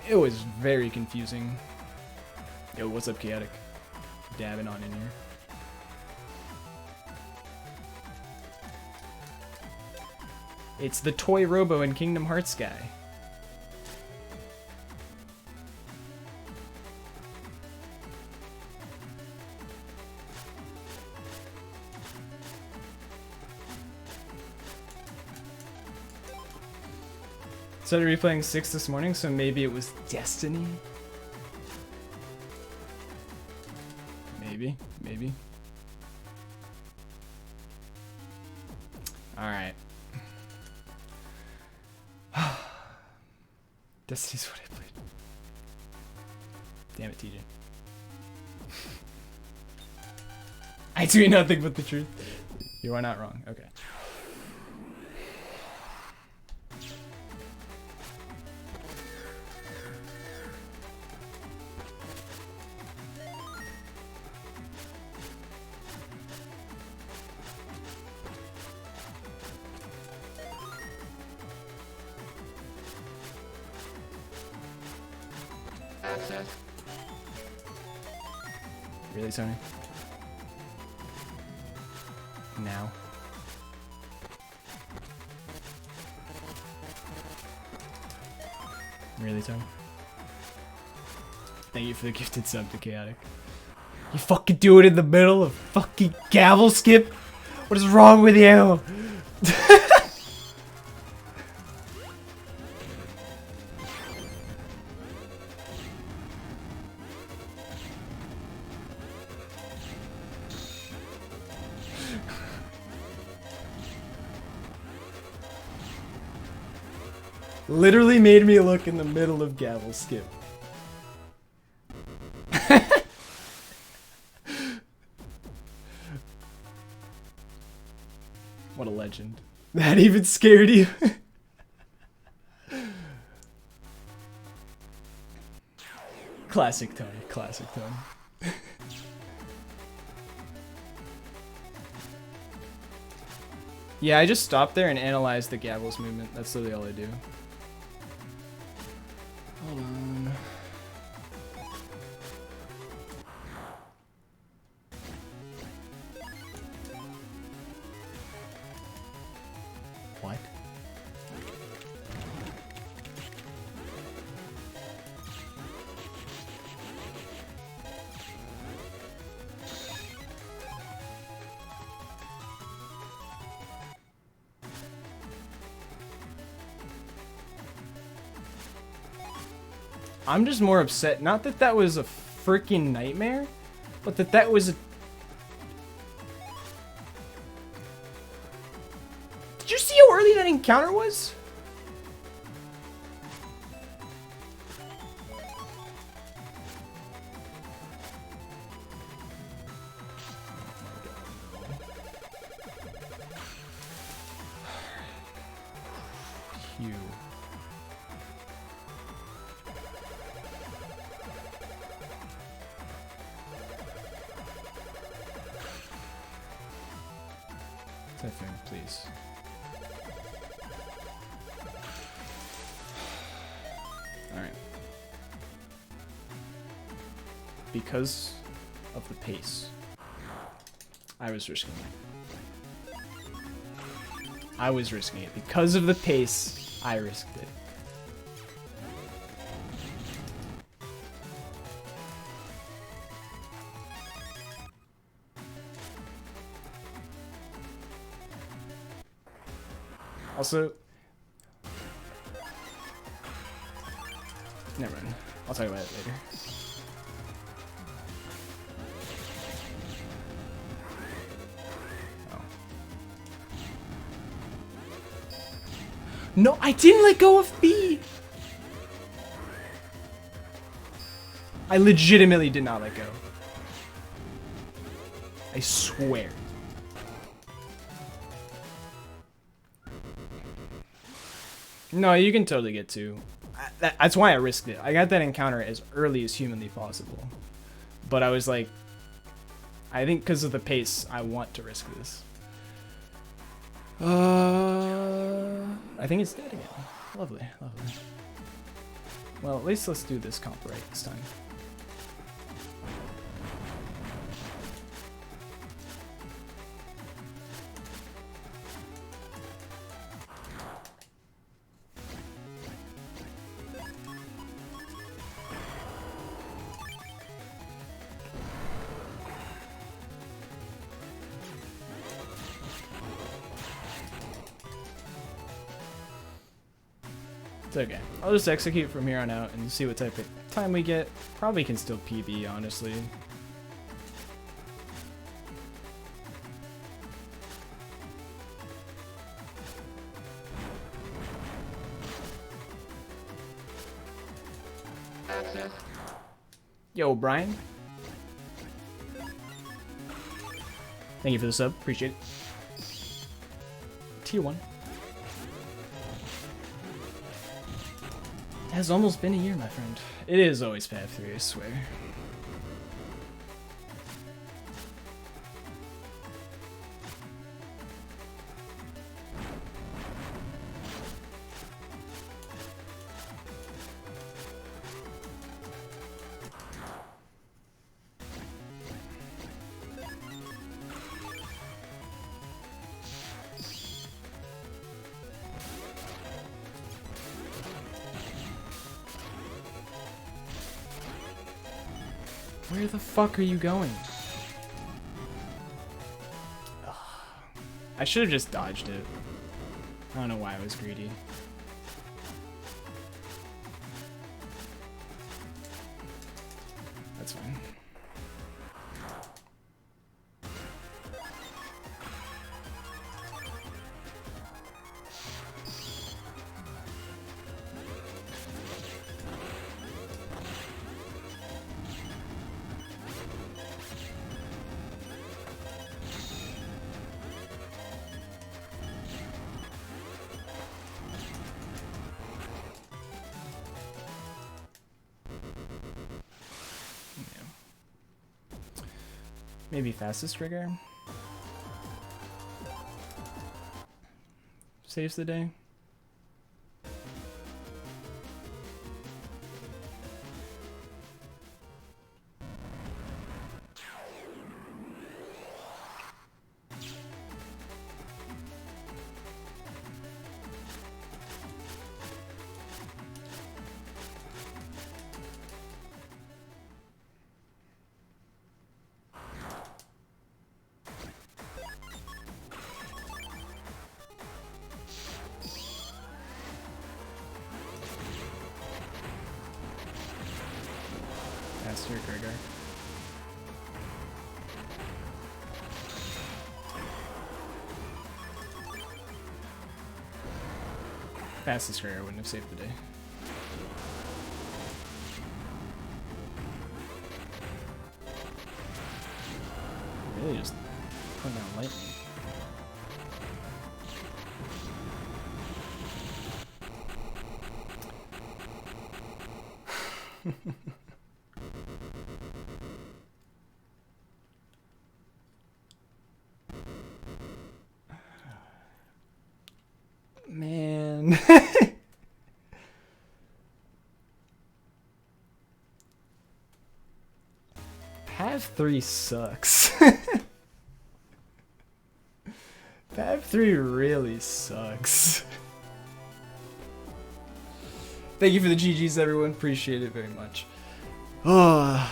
It was very confusing. Yo, what's up, Chaotic? Dabbing on in here. It's the toy robo in Kingdom Hearts guy. Started replaying 6 this morning, so maybe it was Destiny? Maybe. Alright. Destiny's what I played. Damn it, TJ. I tweet nothing but the truth. You are not wrong. Okay. Really, Tony? Now? Really, Tony? Thank you for the gifted sub to Chaotic. You fucking do it in the middle of fucking gavel skip? What is wrong with you? Literally made me look in the middle of gavel skip. What a legend. That even scared you. Classic Tony, classic Tony. Yeah, I just stopped there and analyzed the Gavel's movement. That's literally all I do. Hold on. What? I'm just more upset. Not that that was a freaking nightmare, but that that was a... Did you see how early that encounter was? Phew. Please. Alright. Because of the pace, I was risking it. I was risking it. Because of the pace, I risked it. Also, never mind. I'll talk about it later. Oh. No, I didn't let go of B. I legitimately did not let go. I swear. No, you can totally get 2. That's why I risked it. I got that encounter as early as humanly possible. But I was like, I think because of the pace, I want to risk this. I think it's dead again. Lovely, lovely. Well, at least let's do this comp right this time. It's okay. I'll just execute from here on out and see what type of time we get. Probably can still PB, honestly. Yo, Brian. Thank you for the sub. Appreciate it. Tier 1. It has almost been a year, my friend. It is always Path 3, I swear. Where the fuck are you going? Ugh. I should have just dodged it. I don't know why I was greedy. That's fine. Maybe fastest trigger. Saves the day. Faster Gregar. Fastest Gregar wouldn't have saved the day. Really just putting out lightning. Man. Path 3 sucks. Path 3 really sucks. Thank you for the GGs, everyone. Appreciate it very much. Oh.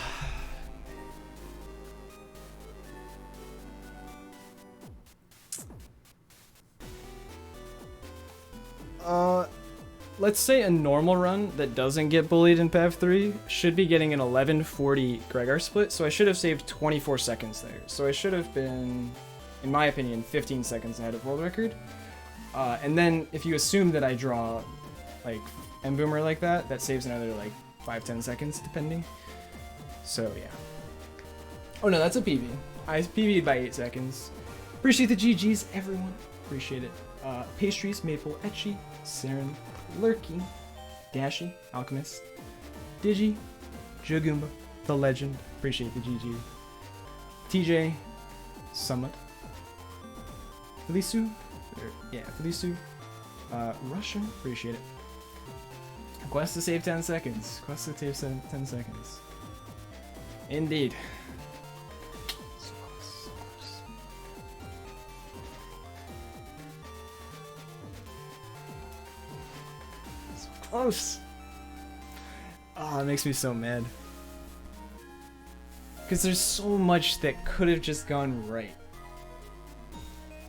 Let's say a normal run that doesn't get bullied in Path 3 should be getting an 11:40 Gregar split, so I should have saved 24 seconds there. So I should have been, in my opinion, 15 seconds ahead of world record. And then if you assume that I draw like M-Boomer like that, that saves another like 5-10 seconds depending. So yeah. Oh no, that's a PB. I PB'd by 8 seconds. Appreciate the GGs, everyone. Appreciate it. Pastries, Maple, Etchy, Saren, Lurky, Dashi, Alchemist, Digi, Jagumba, The Legend. Appreciate the GG. TJ, Summit, Felisu, yeah, Felisu, Russia, appreciate it. Quest to save 10 seconds. Quest to save 10 seconds. Indeed. So close, so close. So close. Oh, it makes me so mad. Because there's so much that could have just gone right.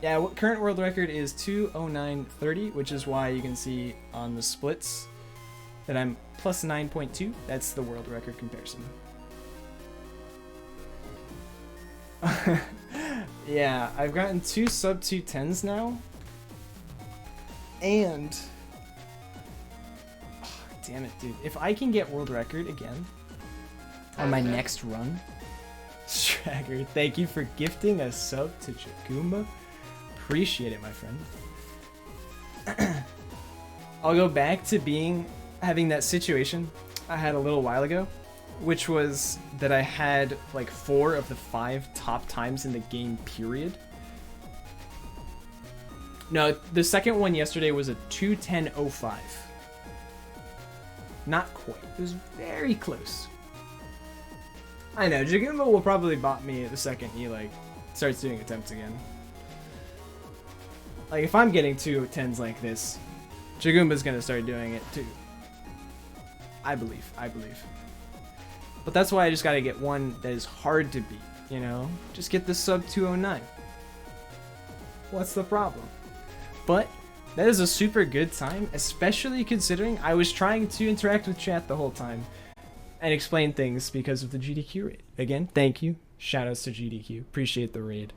Yeah, current world record is 2:09:30, which is why you can see on the splits that I'm plus 9.2. That's the world record comparison. Yeah, I've gotten 2 sub 210s now. And... oh, damn it, dude. If I can get world record again on my next run... Stragger, thank you for gifting a sub to Jagumba. Appreciate it, my friend. I'll go back to having that situation I had a little while ago, which was that I had like 4 of the 5 top times in the game, period. No, the second one yesterday was a 2:10:05. Not quite. It was very close. I know, Jagumba will probably bot me the second he like starts doing attempts again. Like if I'm getting 2:10s like this, Jagumba's gonna start doing it too. I believe. But that's why I just gotta get one that is hard to beat, you know? Just get the sub 209. What's the problem? But that is a super good time, especially considering I was trying to interact with chat the whole time and explain things because of the GDQ raid. Again, thank you. Shoutouts to GDQ. Appreciate the raid.